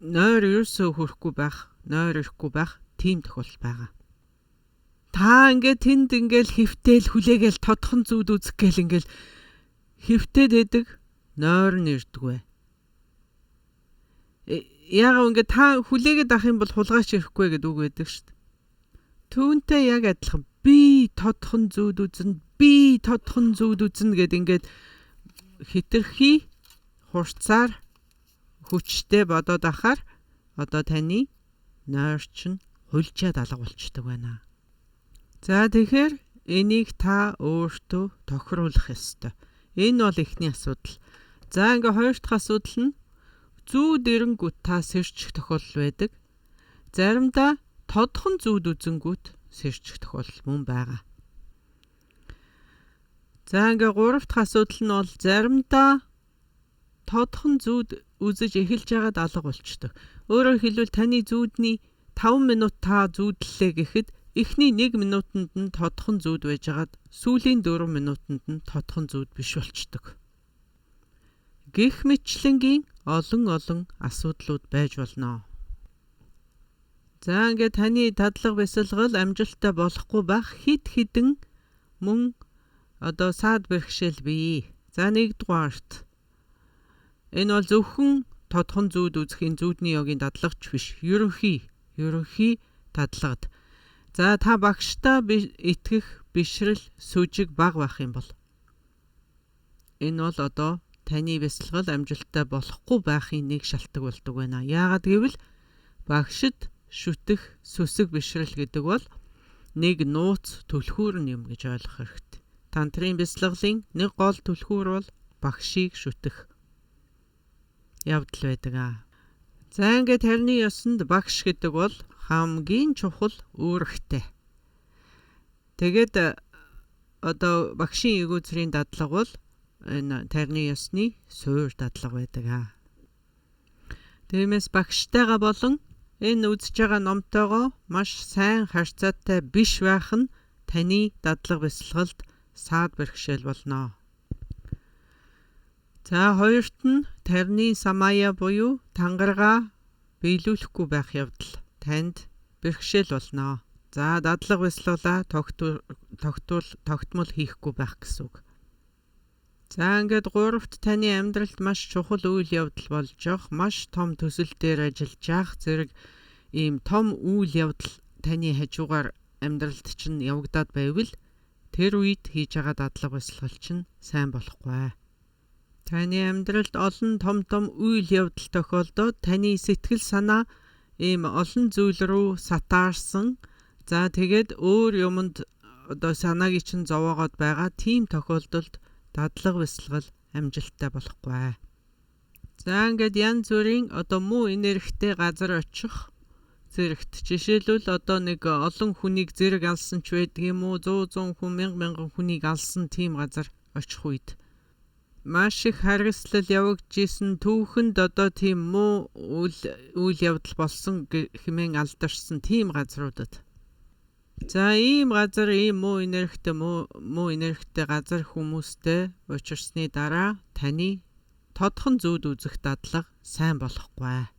Нойр ерөөсөө хөрөхгүй байх, нойр ирэхгүй байх тийм тохиолдол байгаа. Та ингээд тэнд ингээл хөвтөөл хүлээгээл тодхон зүуд үзэх гээл ингээл хөвтөөд байдаг, нойр нь ирдэггүй. Яагаад ингээд та хүлээгээд авах юм бол хулгайч ирэхгүй гэдэг үг байдаг шүү дээ. Түүнтэй яг адилхан би тодхон зүуд үзнэ, би тодхон зүуд үзнэ гэд ингээд хэтэрхий хурцаар хүчтэй бодоод ахаар одоо таны нойр чинь хулжаад алга болчдөг байна. За тэгэхээр энийг та өөртөө тохируулах ёстой. Энэ бол эхний асуудал. За ингээ хоёр дахь асуудал нь зүүд эрэнгүүт та сэрчих тохиолдол байдаг. Заримдаа тодхон зүүд үзэнгүүт сэрчих тохиолдол мөн байгаа. За ингээ гурав дахь асуудал нь бол заримдаа тодхон зүүд үзэж эхэлж байгаад алга болчдөг. Өөрөөр хэлбэл таны зүүдний 5 минут та зүүдлээ гэхэд эхний 1 минутанд нь тодхон зүүд байжгаад сүүлийн 4 минутанд нь тодхон зүүд биш болчдөг. Гэх мэтлэнгийн олон асуудлууд байж болно. За ингээд таны дадлага бясалгал амжилттай болохгүй байх хидэн мөн одоо саад бэрхшээл бий. За 1-р энэ бол зөвхөн тодхон зүүд үзэхийн зүүдний ёгийн дадлагч биш. Ерөнхий дадлагад. За та багштай итгэх бишрэл сүжиг бага байх юм бол энэ бол одоо таны бясалгал амжилттай болохгүй байхын нэг шалтгаан болдог байна. Яагаад гэвэл багшид шүтэх сүсэг бишрэл гэдэг бол нэг нууц түлхүүр юм гэж ойлгох хэрэгтэй. Тантрын бясалгалын нэг гол түлхүүр бол багшийг шүтэх явдал байдаг. За ингээд тарны ёсонд багш гэдэг бол хамгийн чухал үүрэгтэй. Тэгээд одоо багшийн эгөөцрийн дадлага бол энэ тарны ёсны суур дадлага байдаг. Тиймээс багштайгаа болон энэ үзэж байгаа номтойгоо маш сайн харьцаатай биш байх нь таны дадлага бясалгалд саад бэрхшээл болно. За хоёрт нь тарны самая буюу тангараа биелүүлэхгүй байх явдал танд бэрхшээл болно. За дадлага бясалгалаа тогтмол хийхгүй байх гэсэн үг. За ингээд 3-т таны амьдралд маш чухал үйл явдал болж явах, маш том төсөл дээр ажиллаж явах зэрэг ийм том үйл явдал таны хажуугаар амьдралд чинь явагдаад байвал тэр үед хийж байгаа дадлага бясалгал чинь сайн болохгүй. Таны амьдралд олон том үйл явдал тохиолдоод таны сэтгэл санаа ийм олон зүйл рүү сатаарсан. За тэгээд өөр юмд одоо санааг чинь зовоогоод байгаа тийм тохиолдолд дадлага бясалгал амжилттай болохгүй. За ингээд янз бүрийн одоо муу энергитэй газар очих зэрэгт жишээлбэл одоо нэг олон хүнийг зэрэг алсан ч байдаг юм уу, 100 хүн, 1000 хүнийг алсан тийм газар очих үед маш их харгислал явагдажсэн түүхэнд одоо тийм муу үйл явдал болсон хэмээн алдарсан тийм газруудад. За ийм газар ийм муу энергитэй газар хүмүүстэй учирсны дараа таны тодхон зүүд үзэх дадлага сайн болохгүй.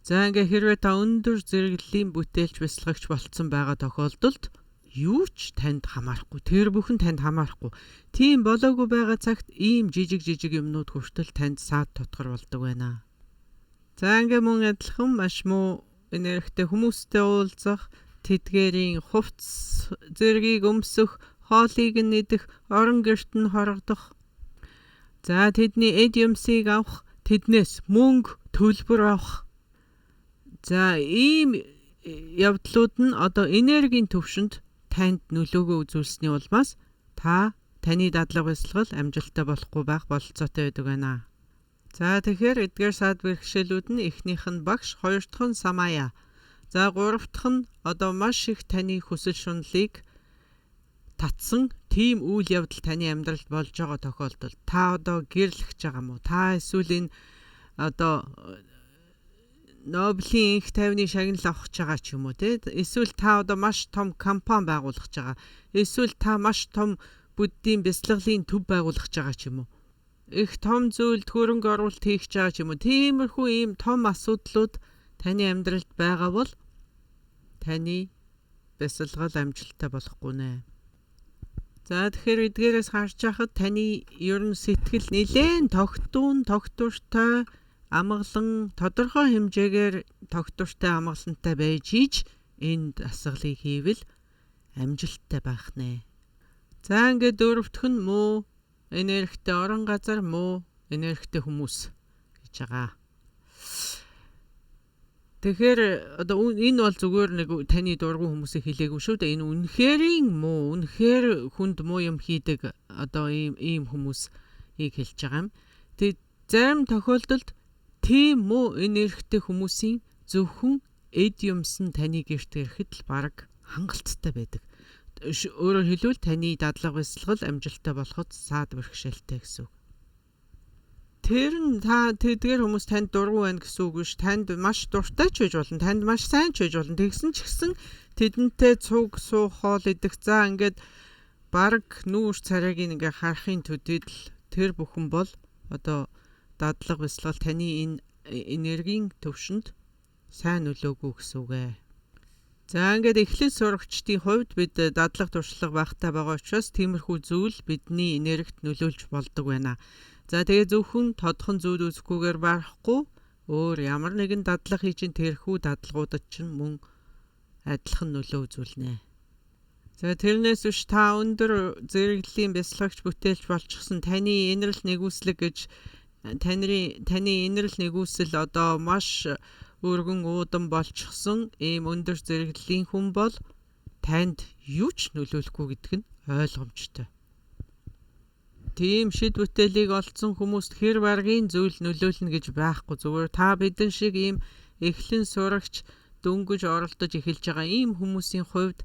За ингээ хэрвээ та өндөр зэрэглэлийн бүтээлч бясалгагч болцсон байгаа тохиолдолд юу ч танд хамаарахгүй. Тэр бүхэн танд хамаарахгүй. Тийм болоогүй байгаа цагт ийм жижиг юмнууд хүртэл танд саад тотгор болдог байна. За ингээ мөн адилхан маш муу энергитэй хүмүүстэй уулзах, тэдгээрийн хувцс зэргийг өмсөх, хоолыг нэдэх, орон гэрт нь хорогдох. За тэдний эд юмсыг авах, тэднээс мөнгө төлбөр авах. За ийм явдлууд нь одоо энергийн төвшөнд танд нөлөөгөө үзүүлсний улмаас таны дадлага бясалгал амжилттай болохгүй байх бололцоотой байдаг байна. За тэгэхээр эдгээр саад бэрхшээлүүд нь эхнийх нь багш, хоёр дахь нь самая. За 3 дахь нь одоо маш их таны хүсэл шуналыг татсан тийм үйл явдал таны амьдралд болж байгаа тохиолдолд та одоо гэрлэж байгаа мó? Та эсвэл энэ одоо Нобелийн энх тайвны шагнал авах байгаа ч юм уу те? Эсвэл та одоо маш том компани байгуулах байгаа. Эсвэл та маш том бүддийн бясалгалын төв байгуулах байгаа ч юм уу? Их том зүйлд хөрөнгө оруулалт хийх байгаа ч юм уу? Тиймэрхүү ийм том асуудлууд таны амьдралд байгаа бол таны бясалгал амжилттай болохгүй нэ. За тэгэхээр эдгээрээс харж байхад таны ер нь сэтгэл нэлээд тогтвортой амгалан тодорхой хэмжээгээр тогтвортой амгалантай байж ийж энэ дасгалыг хийвэл амжилттай байх нэ. За ингээд 4-т нь муу энергитэй орон газар, муу энергитэй хүмүүс гэж байгаа. Тэгэхээр одоо энэ бол зүгээр нэг таны дургүй хүмүүсийг хэлээгүй шүү дээ. Энэ үнэхээр хүнд муу юм хийдэг одоо ийм хүмүүсийг хэлж байгаа юм. Тэг зарим тохиолдолд тийм муу энергитэй хүмүүсийн зөвхөн эд юмс нь таны гэрт ирэхэд л баг хангалттай байдаг. Өөрөөр хэлбэл таны дадлага бясалгал амжилттай болоход саад бэрхшээлтэй гэсэн үг. Тэр нь тэдгээр хүмүүс танд дургүй байна гэсэн үг биш. Танд маш дуртай ч байж болно. Танд маш сайн ч байж болно. Тэгсэн ч гэсэн тэдэнтэй цуг суу хоол идэх. За ингээд баг нүүр царайг ингээ харахын төдийд л тэр бүхэн бол одоо дадлага бясалгал таны энэ энергийн төвшөнд сайн нөлөөгүй гэсэн үг ээ. За ингээд эхлэл сурагчдын хувьд бид дадлага туршлага багтаа байгаа учраас тиймэрхүү зүйл бидний энергит нөлөөлж болдог байна. За тэгээ зөвхөн тодхон зүйл үзэхгүйгээр барахгүй өөр ямар нэгэн дадлага хийж тэрхүү дадлагуудад ч мөн адилхан нөлөө үзүүлнэ. За тэрнээс биш та өндөр зэрэглэлийн бясалгагч бүтээлч болчихсон таны инэрл нэгүслэг гэж таны инэрл нэгүсэл одоо маш өргөн уудан болчихсон ийм өндөр зэрэглэлийн хүн бол танд юу ч нөлөөлөхгүй гэдэг нь ойлгомжтой. Тийм шид бүтээлийг олцсон хүмүүст хэр баргийн зүйл нөлөөлнө гэж байхгүй зүгээр та бидэн шиг ийм эхлэн сурагч дөнгөж оролдож эхэлж байгаа ийм хүмүүсийн хувьд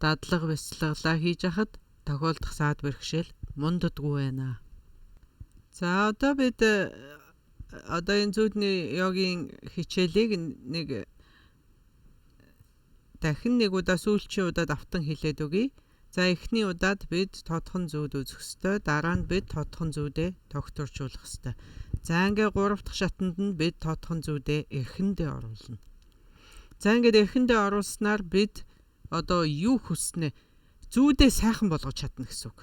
дадлага бясалгалаа хийж хахад тохиолдох саад бэрхшээл мундадгүй байна. За одоо бид энэ зүудний йогийн хичээлийг дахин нэг удаа сүүлчийн удаад автан хэлээд өгье. За эхний удаад бид тодхон зүүд үзэх ёстой. Дараа нь бид тодхон зүүдээ тогтворжуулах ёстой. За ингээ 3 дахь шатанд нь бид тодхон зүүдээ эрхэндээ оруулна. За ингээд эрхэндээ оруулснаар бид одоо юу хүснэ? Зүүдээ сайхан болгож чадна гэсэн үг.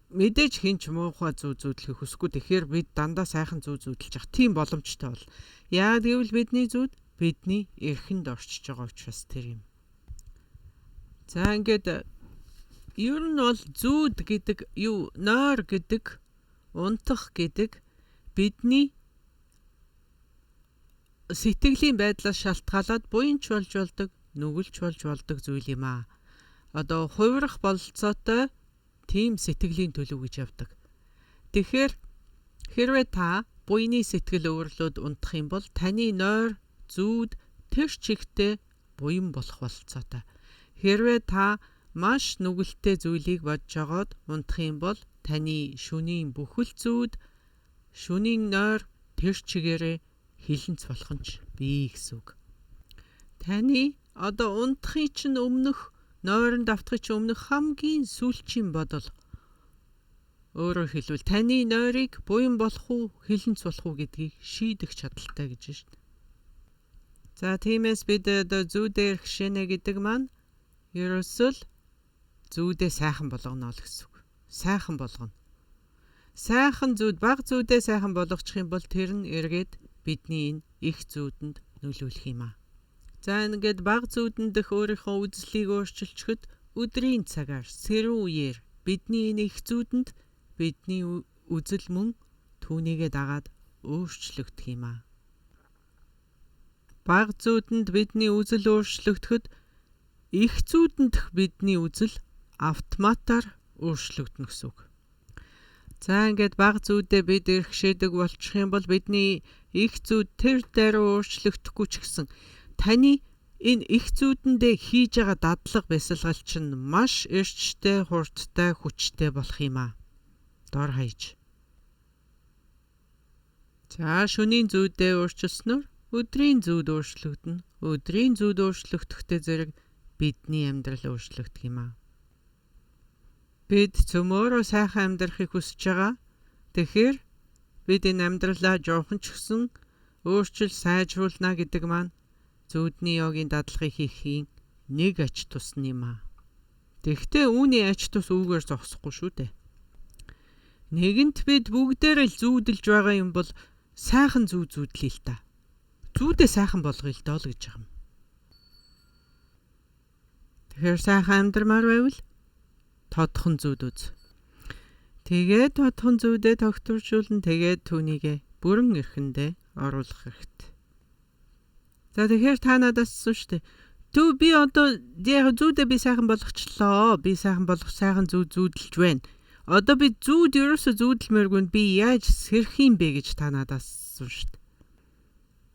Мэдээж хинч муухай зүү зүүдлэхийг хүсэхгүй. Тэгэхээр бид дандаа сайхан зүү зүүдэлж явах тийм боломжтой бол. Яагаад гэвэл бидний зүүд бидний эрхэнд орчиж байгаа учраас тэр юм. За ингээд ер нь бол зүүд гэдэг юу, нойр гэдэг, унтах гэдэг бидний сэтгэлийн байдлаас шалтгаалаад буянч болж болдог, нүгэлж болж болдог зүйл юм аа. Одоо хувирах бололцоотой тийм сэтгэлийн төлөв гэж явдаг. Тэгэхээр хэрвээ та буйны сэтгэл өөрлөд унтах юм бол таны нойр зүүд тэр чигтээ буян болох бололцоотой. Хэрвээ та маш нүгэлтэй зүйлийг бодж жагаад унтах юм бол таны шөнийн бүхэл зүүд, шөнийн нойр тэр чигээрээ хилэнц болох нь бий гэсэн үг. Таны одоо унтахын чинь өмнөх нойронд автахын чинь өмнөх хамгийн сүүлчийн бодол. Өөрөөр хэлбэл таны нойрыг буян болох уу, хилэнц болох уу гэдгийг шийдэх чадaltaй гэж байна шүү дээ. За тиймээс бид одоо зүүдээр хшэнэ гэдэг маань ерөөсөө зүүдээ сайхан болгоно л гэсэн үг. Сайхан болгоно. Сайхан зүүд, баг зүүдээ сайхан болгочих юм бол тэр нь эргээд бидний энэ их зүүдэнд нөлөөлөх юм аа. За ингээд баг зүүдэнд дэх өөрийнхөө үзлийг өөрчилчөхөд өдрийн цагаар сэрүүн үеэр бидний энэ их зүүдэнд бидний үзэл мөн түүнийгээ дагаад өөрчлөгдөх юм аа. Баг зүүдэнд бидний үзэл өөрчлөгдөхөд их зүүдэнд бидний үзэл автоматар өөрчлөгдөнө гэсэн үг. За ингээд баг зүүдээ бид эрхшээдэг болчих юм бол бидний их зүүд тэр дээр өөрчлөгдөхгүй ч гэсэн таны энэ их зүүдэндээ хийж байгаа дадлага бясалгал чинь маш эрчтэй, хурдтай, хүчтэй болох юм аа. Дор хаяж. За шөнийн зүүдээ өөрчилснөөр өдрийн зүүд өөрчлөгдөнө. Өдрийн зүүд өөрчлөгдөхтэй зэрэг бидний амьдрал өөрчлөгдөх юм аа. Бид цөмөөрөө сайхан амьдрахыг хүсэж байгаа. Тэгэхээр бид энэ амьдралаа жоохон ч гэсэн өөрчил сайжруулна гэдэг маань зүүдний йогийн дадлагыг хийхийн нэг ач тус юм аа. Тэгвэл үүний ач тус үүгээр зогсохгүй шүү дээ. Нэгэнт бид бүгдээрээ л зүүдэлж байгаа юм бол сайхан зүүдлээ л та. Зүүдээ сайхан болгоё л доо л гэж байгаа юм. Тэгэхээр сайхан амьдрмаар байвал тодхон зүүд үз. Тэгээд тодхон зүүдээ тогтворжуулна. Тэгээд түүнийгээ бүрэн эрхэндээ оруулах хэрэгтэй. За тэгэхээр та надаас асууж штэ. Төв би одоо зүүдээ би сайхан болгочлоо. Би сайхан болгох сайхан зүүдэлж байна. Одоо би зүүд ерөөсө зүүдэлмээргүй би яаж сэрх юм бэ гэж та надаас асууж штэ.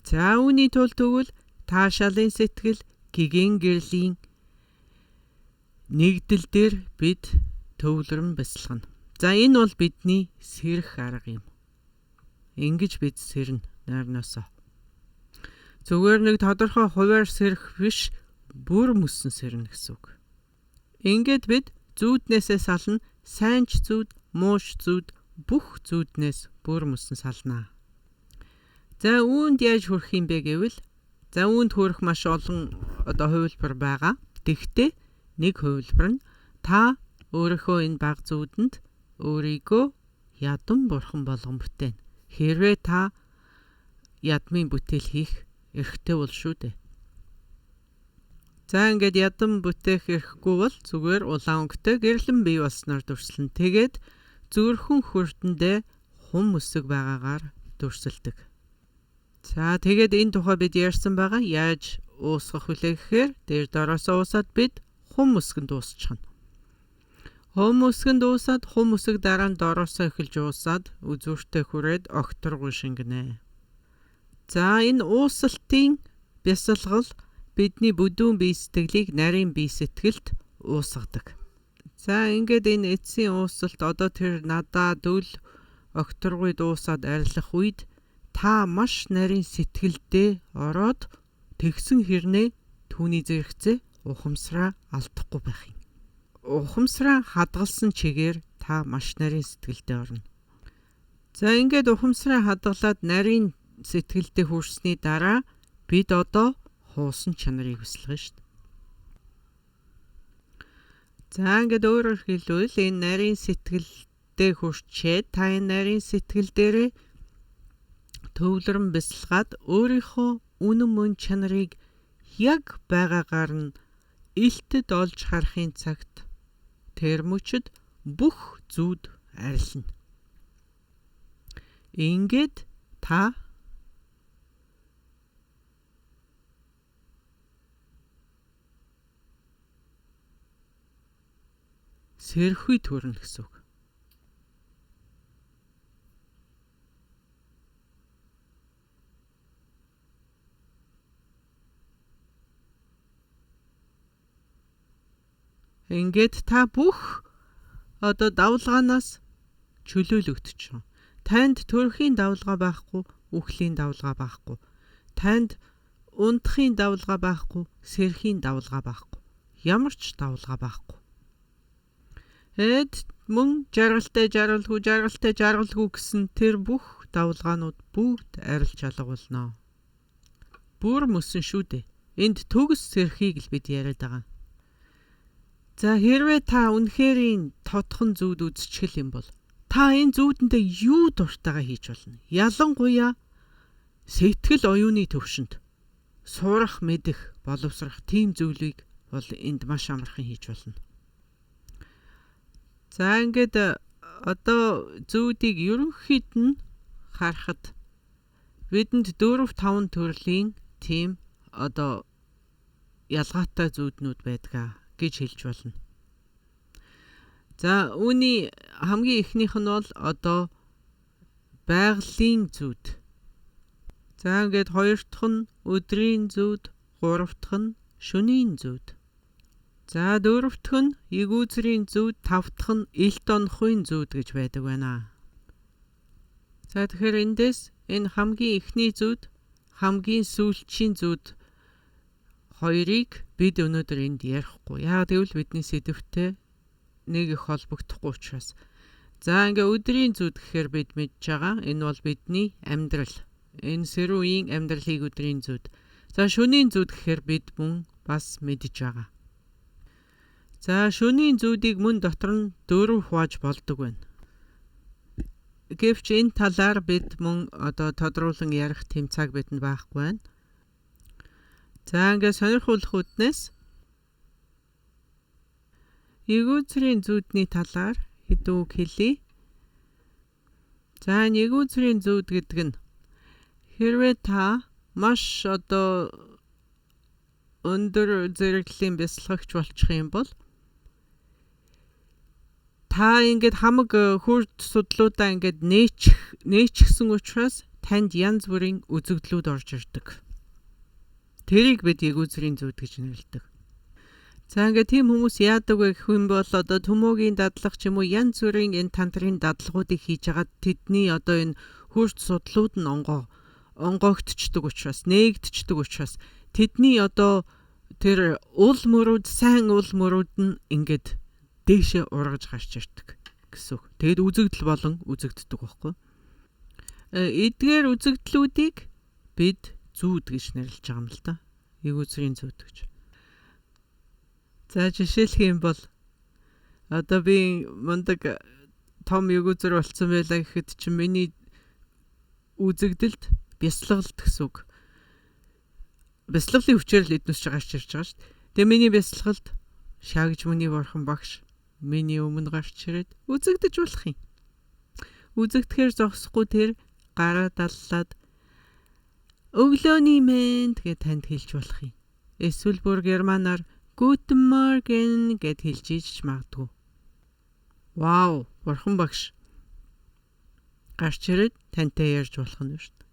За үүний тулд тэгвэл таашаалын сэтгэл, гэгээн гэрлийн нэгдэл дээр бид төвлөрөн бясалгана. За энэ бол бидний сэрх арга юм. Ингэж бид сэрнэ нойрноосоо. Зүгээр нэг тодорхой хуваар сэрх биш, бүр мөсөн сэрнэ гэсэн үг. Ингээд бид зүүднээсээ сална, сайн ч зүүд, муу ч зүүд, бүх зүүднээс бүр мөсөн салнаа. За үүнд яаж хүрэх юм бэ гэвэл За үүнд хүрэх маш олон хувилбар байгаа. Тэгвэл нэг хувилбар нь та өөрийнхөө энэ баг зүүдэнд өөрийгөө ядам бурхан болгон бүтээн. Хэрвээ та ядмын бүтээл хийх эрхтэй бол шүү дээ. За ингээд ядам бүтээх эрхгүй бол зүгээр улаан өнгөтэй гэрлэн бий болсноор дүрслэн. Тэгээд зүрхэн хүртэндээ хум өсөг байгаагаар дүрсэлдэг. За тэгээд энэ тухай бид ярьсан байгаа. Яаж уусгах вүлээ гэхээр дээр дороосоо уусаад бид хум өсгөнд уусчихна. Хум өсгөнд уусаад хум өсөг дараа нь дороосоо эхэлж уусаад үзүүртээ хүрээд огторгүй шингэнэ. За энэ уусалтын бясалгал бидний бүдүүн бие сэтгэлийг нарийн бие сэтгэлд уусгадаг. За ингээд энэ эцсийн уусалт тэр надад үл огторгуйд уусаад арилах үед та маш нарийн сэтгэлдээ ороод тэгсэн хэрнээ түүний зэрэгцээ ухамсараа алдахгүй байх юм. Ухамсараа хадгалсан чигээр та маш нарийн сэтгэлдээ орно. За ингээд ухамсараа хадгалаад нарийн сэтгэлдээ хүрсний дараа бид хуусан чанарыг хүслэх шүү дээ. За ингээд өөрөөр хэлбэл энэ нарийн сэтгэлдээ хүрчээд та энэ нарийн сэтгэл дээрээ төвлөрөн бясалгаад өөрийнхөө үнэн мөн чанарыг яг байгаагаар нь илтэд олж харахын цагт тэр мөчөд бүх зүуд арилна. Ингээд та сэрхүй төрнө гэсэн үг. Ингээд та бүх давлгаанаас чөлөөлөгдөж байна. Танд төрхийн давлгаа байхгүй, үхлийн давлгаа байхгүй. Танд унтахын давлгаа байхгүй, сэрхийн давлгаа байхгүй. Ямар ч давлгаа байхгүй. Мөн жаргалтай жаргалгүй гэсэн тэр бүх давлгаанууд бүгд арилж алга болно. Бүр мөсөн шүү дээ. Энд төгс сэрхийг л бид яриад байгаа. За хэрвээ та үнэхэрийн тодхон зүуд үзчихэл юм бол та энэ зүудэндээ юу дуртайгаа хийж болно? Ялангуяа сэтгэл оюуны төвшөнд сурах, мэдэх, боловсрох тийм зүйлийг бол энд маш амархан хийж болно. За ингээд зүүдийг ерөнхийд нь харахад бидэнд 4-5 төрлийн тийм ялгаатай зүүднүүд байдаг гэж хэлж болно. За үүний хамгийн ихнийх нь бол байгалийн зүүд. За ингээд хоёр дахь нь өдрийн зүүд, гурав дахь нь шөнийн зүүд. За дөрөв дахь нь эгүүзрийн зүүд, тав дахь нь илт онохын зүүд гэж байдаг байна. За тэгэхээр эндээс энэ хамгийн ихний зүүд, хамгийн сүүлчийн зүүд хоёрыг бид өнөөдөр энд ярихгүй. Яагаад гэвэл бидний сэдвтэй нэг их холбогдохгүй учраас. За ингээ өдрийн зүүд гэхээр бид мэдж байгаа. Энэ бол бидний амьдрал. Энэ сэрүүийн амьдралыг өдрийн зүүд. За шөнийн зүүд гэхээр бид мөн бас мэдж байгаа. За шөнийн зүүдийг мөн дотор нь 4 хувааж болдог байна. Гэвч энэ талаар бид мөн тодруулан ярих тэм цаг бидэнд байхгүй байна. За ингээд сонирхуулах үднээс эгүүзрийн зүүдний талаар хэдэн үг хэлье. За эгүүзрийн зүүд гэдэг нь хэрвээ та маш өндөр зэрэглэлийн бясалгагч болчих юм бол та ингээд хамаг хүрд судлуудаа ингээд нээчихсэн учраас танд янз бүрийн үзэгдлүүд орж ирдэг. Тэрийг бид эгүүзрийн зүүд гэж нэрлэдэг. За ингээд тийм хүмүүс яадаг вэ гэх юм бол төмөөгийн дадлага ч юм уу янз бүрийн энэ тантрын дадлагуудыг хийж хагаад тэдний энэ хүрд судлууд нь онгоогдчихдаг учраас, нээгдчихдэг учраас тэдний тэр сайн уул мөрүүд нь ингээд дээшээ ургаж гарч ирдэг гэсэн үг. Тэгэд үзэгдэл болон үзэгддэг байхгүй. Эдгээр үзэгдлүүдийг бид зүүд гэж нэрлэж байгаа юм л да. Эгүүцрийн зүүд гэж. За жишээлх юм бол одоо би мундаг том эгүүцэр болсон байлаа гэхэд чи миний үзэгдэлд бясалгалт гэсэн үг. Бясалгалын хүчээр л эднүс гарч ирж байгаа шүү дээ. Тэгээ миний бясалгалд шаагж мөний борхон багш миний өмнө гарч ирээд үзэгдэж болох юм. Үзэгдэхээр зогсохгүй тэр гараа даллаад өглөөний мэнд гэж танд хэлж болох юм. Эсвэл бүр германаар Guten Morgen гэд хэлж ич магадгүй. Вау, борхон багш гарч ирээд тантай ярьж болох нь шүү дээ.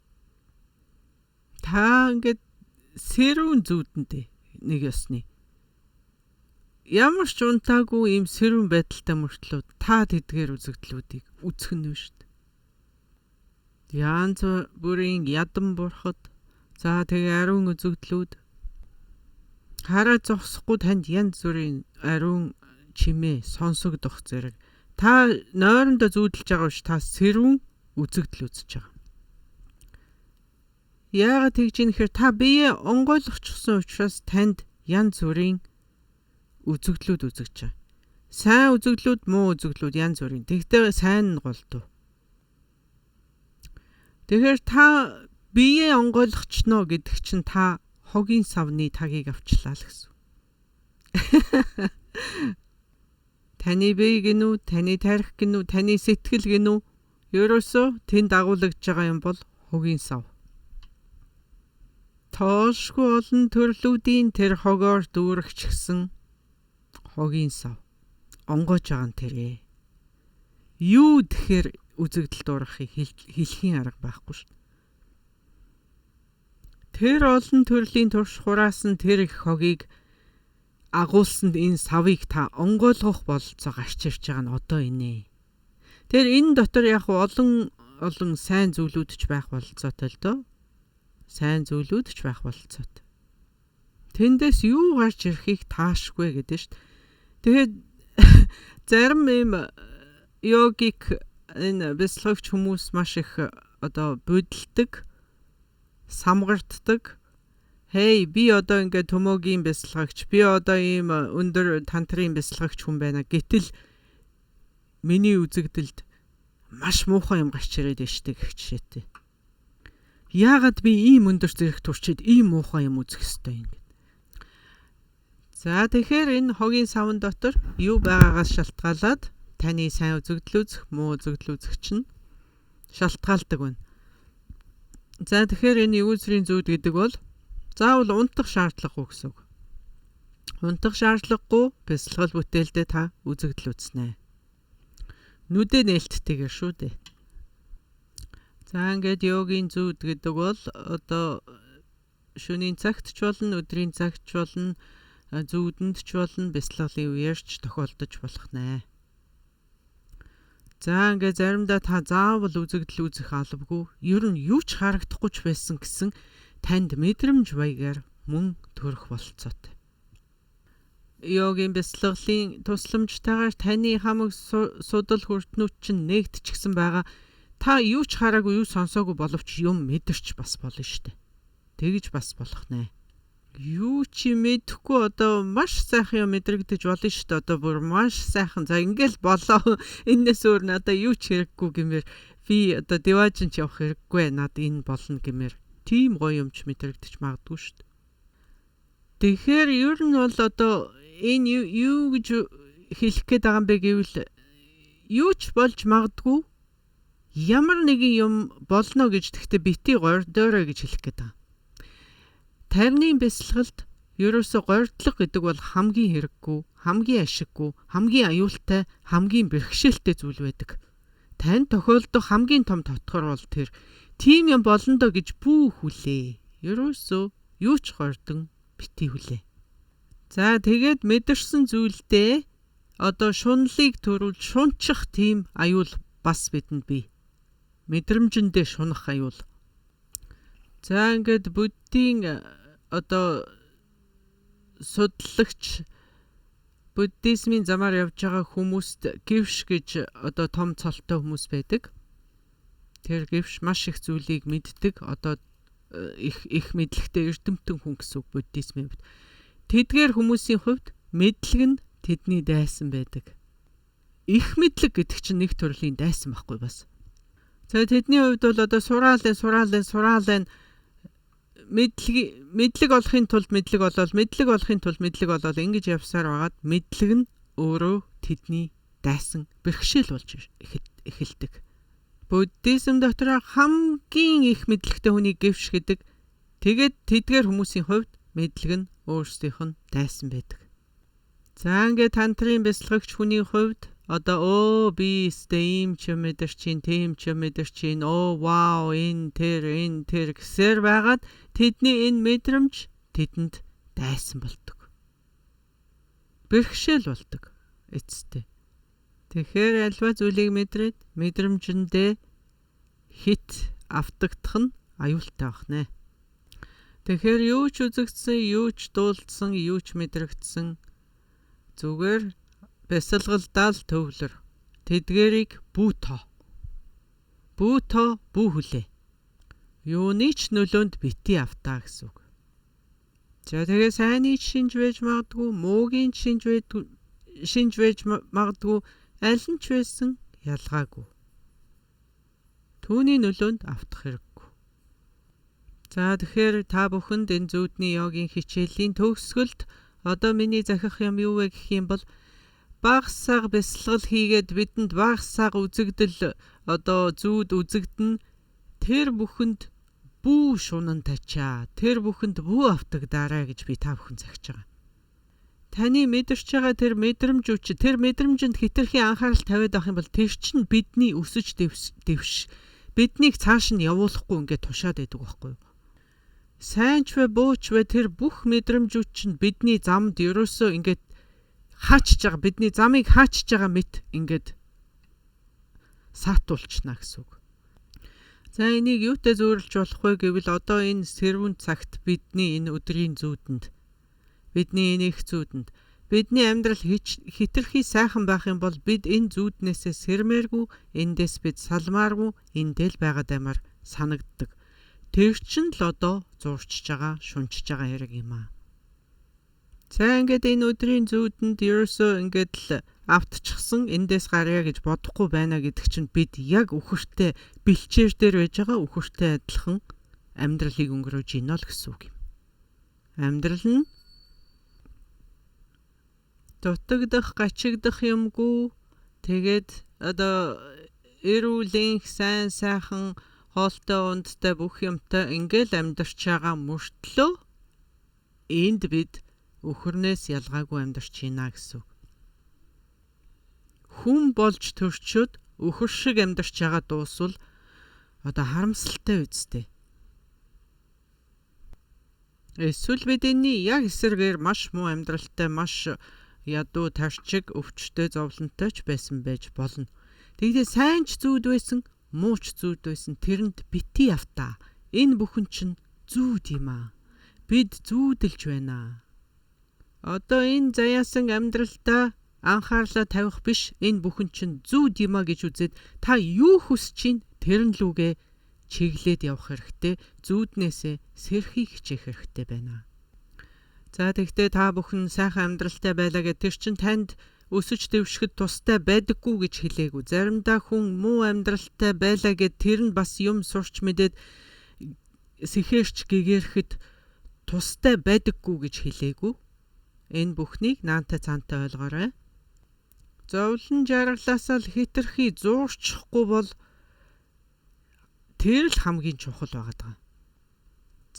Та ингээд сэрүүн зүүдэндээ нэг ёсны. Ямар ч унтаагүй ийм сэрүүн байдалтай мөртлөө та тэдгээр үзэгдлүүдийг үзэх нь шүү дээ. Янз бүрийн ядан бурхад за тэгээ ариун үзэгдлүүд хараа зогсохгүй танд янз бүрийн ариун чимээ сонсогдох зэрэг та нойрондоо зүүдэлж байгаа биш та сэрүүн үзэгдэл үзэж байгаа. Яагаад тэгж ийм гэхээр та бие онгойлгочихсон учраас танд янз бүрийн үзэгдлүүд үзэж байгаа. Сайн үзэгдлүүд, муу үзэгдлүүд янз бүрийн. Тэгтээ сайн нь голдуу. Тэгэхээр та бие онгойлгочно гэдэг чинь та хогийн савны тагийг авчлаа л гэсэн. Таны бие гинүү, таны тарих гинүү, таны сэтгэл гинүү ерөөсөө тэнд агуулгаж байгаа юм бол хогийн сав. Тоошгүй олон төрлүүдийн тэр хогоор дүүрэгч гсэн хогийн сав. Онгойж байгаа нь тэрээ. Юу тэгэхээр үзэгдэл дуурахыг хэлхийн арга байхгүй шүү. Тэр олон төрлийн турш хураас нь тэр их хогийг агуулсанд энэ савыг та онгойлгох бололцоо гарч ирж байгаа нь одоо инээ. Тэр энэ дотор яг олон сайн зүйлүүд ч байх бололцоотой л доо. Сайн зүйлүүд ч байх бололцоотой. Тэндээс юу гарч ирэхийг таашгүй гэдэг шүү. Тэгээд зарим юм йогик энэ бясалгагч хүмүүс маш их одоо бодилдог, самгартдаг. Хей, би одоо ингээд төмөгийн бясалгагч, би одоо ийм өндөр тантрын бясалгагч хүн байна. Гэтэл миний үзэгдэлд маш муухай юм гарч ирээд штэ гэх жишээтэй. Яагаад би ийм өндөр зэрэг турчид ийм муухай юм үзэх ёстой юм. За тэгэхээр энэ хогийн савн дотор юу байгаагаас шалтгаалаад таны сайн үзэгдэл үзэх, муу үзэгдэл үзэх чинь шалтгаалдаг байна. За тэгэхээр энэ эгүүцрийн зүүд гэдэг бол заавал унтах шаардлагагүй гэсэн үг. Унтах шаардлагагүй бясалгал бүтээлдээ та үзэгдэл үзнэ. Нүдэ нээлттэйгээр шүү дээ. За ингээд йогийн зүүд гэдэг бол одоо шөнийн цагт ч болно, өдрийн цагт ч болно, зүүдэнд ч болно, бясалгалын үеэрч тохиолдож болох нэ. За ингээд заримдаа та заавал үзэгдэл үзэх албагүй, ер нь юу ч харагдахгүй ч байсан гэсэн танд мэдрэмж баягаар мөн төрөх бололцоотой. Йогийн бясалгалын тусламжтайгаар таны хамаг судал хүртнүүд чинь нэгдчихсэн байгаа. Та юу ч хараагүй, юу сонсоогүй боловч юм мэдэрч бас болно штэ. Тэгж бас болох нэ. Юу ч мэдэхгүй одоо маш сайхан юм мэдрэгдэж болно штэ. Одоо бүр маш сайхан. За ингээл болоо. Энэс өөр надаа юу ч хэрэггүй гэмээр би одоо диважинч явах хэрэггүй. Над энэ болно гэмээр тийм гоё юмч мэдрэгдэж магадгүй штэ. Тэгэхээр ер нь бол одоо энэ юу гэж хэлэх гээд байгаа юм бэ гэвэл юу ч болж магадгүй. Ямар нэгэн юм болно гэж тэгтээ бити гордоорой гэж хэлэх гээд байгаа. Тарны бясалгалд ерөөсө гордлого гэдэг бол хамгийн хэрэггүй, хамгийн ашиггүй, хамгийн аюултай, хамгийн бэрхшээлтэй зүйл байдаг. Тань тохиолдох хамгийн том тодгор бол тэр тийм юм болно доо гэж бүү хүлээ. Ерөөсө юу ч гордон бити хүлээ. За тэгээд мэдэрсэн зүйлдээ одоо шунлыг төрүүлж шунчих тийм аюул бас бидэнд бий. Мэдрэмжэндээ шунах аюул. За ингээд буддийн одоо судаллагч буддизмын замаар явж байгаа хүмүүст гівш гэж одоо том цолтой хүмүүс байдаг. Тэр гівш маш их зүйлийг мэддэг. Одоо их мэдлэгтэй эрдэмтэн хүн гэсэн үг буддизмын хувьд. Тэдгээр хүмүүсийн хувьд мэдлэг нь тэдний дайсан байдаг. Их мэдлэг гэдэг чинь нэг төрлийн дайсан байхгүй бас. За тэдний хувьд бол одоо сураалын мэдлэг олохын тулд мэдлэг олоод ингэж явсаар байгаад мэдлэг нь өөрөө тэдний дайсан бэрхшээл болж эхэлдэг. Буддизм дотор хамгийн их мэдлэгтэй хүнийг гэвш гэдэг. Тэгээд тэдгээр хүмүүсийн хувьд мэдлэг нь өөрсдийнх нь дайсан байдаг. За ингээд тантрын бясалгагч хүний хувьд одоо би ийм ч юм мэдэрч чинь, тийм ч юм мэдэрч чинь, вау, энэ тэр гэсээр байгаад тэдний энэ мэдрэмж тэдэнд дайсан болдог. Бэрхшээл болдог. Эцэстээ. Тэгэхээр альва зүйлийг мэдрээд мэдрэмжэндээ хит автагдах нь аюултай байна. Тэгэхээр юу ч үзэгдсэн, юу ч дуулдсан, юу ч мэдрэгдсэн зүгээр бясалгалдаа л төвлөр. Тэдгэрийг бүү хүлээ. Юуны ч нөлөөнд бити автаа гэсэн үг. За тэгээ сайныг шинж байж магадгүй, муугийн шинж байж магадгүй, аль нь ч байсан ялгаагүй. Түүний нөлөөнд автах хэрэггүй. За тэгэхээр та бүхэнд энэ зүудний йогийн хичээлийн төгсгөлд одоо миний захих юм юу вэ гэх юм бол багсаг бясалгал хийгээд бидэнд багсаг үзэгдэл одоо зүуд үзэгдэн тэр бүхэнд бүү шунан тачаа. Тэр бүхэнд бүү автагдаарай гэж би та бүхэн захиж байгаа. Таны мэдэрч байгаа тэр мэдрэмж үуч, тэр мэдрэмжинд хитрхи анхаарал тавиад авах юм бол тэр чинь бидний өсөж дэвш. Биднийг цааш нь явуулахгүй ингээд тушаад байдаг байхгүй юу? Сайн ч вэ, буу ч вэ тэр бүх мэдрэмжүүд чинь бидний замд ерөөсөө ингээд хаачж байгаа, бидний замыг хаачж байгаа мэт ингээд саатуулчихна гэсэн үг. За энийг юутай зөөрлж болох вэ гэвэл одоо энэ сэрүүн цагт бидний энэ өдрийн зүүдэнд бидний энэ их зүүдэнд бидний амьдрал хитрхи сайхан байх юм бол бид энэ зүүднээсээ сэрмээргүй, эндээс бид салмааргүй, эндэл байгаад амар санагддаг. Тэр чинь л одоо зурчж байгаа, шунчж байгаа хэрэг юм аа. За ингээд энэ өдрийн зүүдэнд ерөөсөө ингээд л автчихсан, эндээс гарья гэж бодохгүй байна гэдэг чинь бид яг үхэртэй бэлчээр дээр байж байгаа үхэртэй адилхан амьдралыг өнгөрөөж ийнө л гэсэн үг юм. Амьдрал нь дутагдах, гачигдах юмгүй. Тэгээд одоо эрүүлэн сайн сайхан хоолтой ундтай бүх юмтай ингээл амьдарч байгаа мөртлөө энд бид үхэрнээс ялгаагүй амьдарч байна гэсэн үг. Хүн болж төрчөд үхэр шиг амьдарч байгаа дуусвал одоо харамсалтай үстэй. Эсвэл бид энэний яг эсрэгээр маш муу амьдралтай, маш ядуу тарчиг өвчтэй зовлонтой ч байсан байж болно. Тэгвэл сайн ч зүуд байсан, муу ч зүуд байсан, тэрэнд бити автаа. Энэ бүхэн чинь зүуд юм аа. Бид зүудэлж байна. Одоо энэ заяасан амьдралдаа анхаарлаа тавих биш, энэ бүхэн чинь зүуд юм аа гэж үзээд та юу хүсэж чинь тэр нь лүгээ чиглээд явах хэрэгтэй. Зүуднээсээ сэрхий хичээх хэрэгтэй байна. За тэгтээ та бүхэн сайхан амьдралтай байлаа гэж тэр чин танд өсөж дэвшгэд тустай байдаггүй гэж хэлээгүй. Заримдаа хүн муу амьдралтай байлаа гэж тэр нь бас юм сурч мэдээд сэхэрч гэгэрэхэд тустай байдаггүй гэж хэлээгүй. Энэ бүхнийг наантай цаантай ойлгоорой. Зовлон жаргалаасаа л хитрхи зуурчихгүй бол тэр л хамгийн чухал байгаа.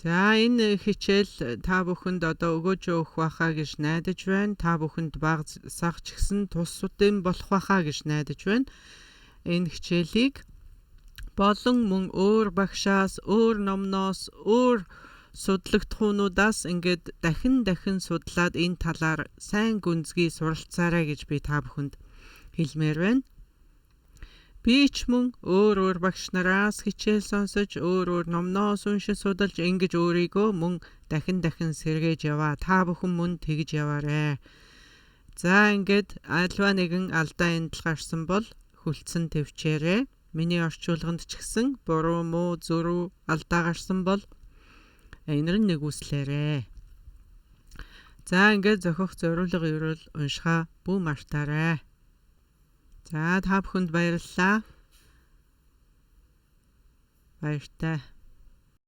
За энэ хичээл та бүхэнд одоо өгөөж өгөх байхаа гэж найдаж байна. Та бүхэнд баг сах ч гэсэн тус үтэн болох байхаа гэж найдаж байна. Энэ хичээлийг болон мөн өөр багшаас, өөр номноос, өөр судлагдхуунуудаас ингээд дахин судлаад энэ талаар сайн гүнзгий суралцаарай гэж би та бүхэнд хэлмээр байна. Би ч мөн өөр багш нараас хичээл сонсож, өөр номноос уншиж судалж ингэж өөрийгөө мөн дахин сэргээж яваа. Та бүхэн мөн тэгж яваарэ. За ингээд альва нэгэн алдаа энд гарсан бол хүлцэн төвчээрэй. Миний орчуулганд ч гэсэн буруу, муу, зөв алдаа гарсан бол инэр нэгүслээрээ. За ингээд зохих зориулга ерөөл уншихаа бүү мартаарай. За та бүхэнд баярлалаа. Баяртай.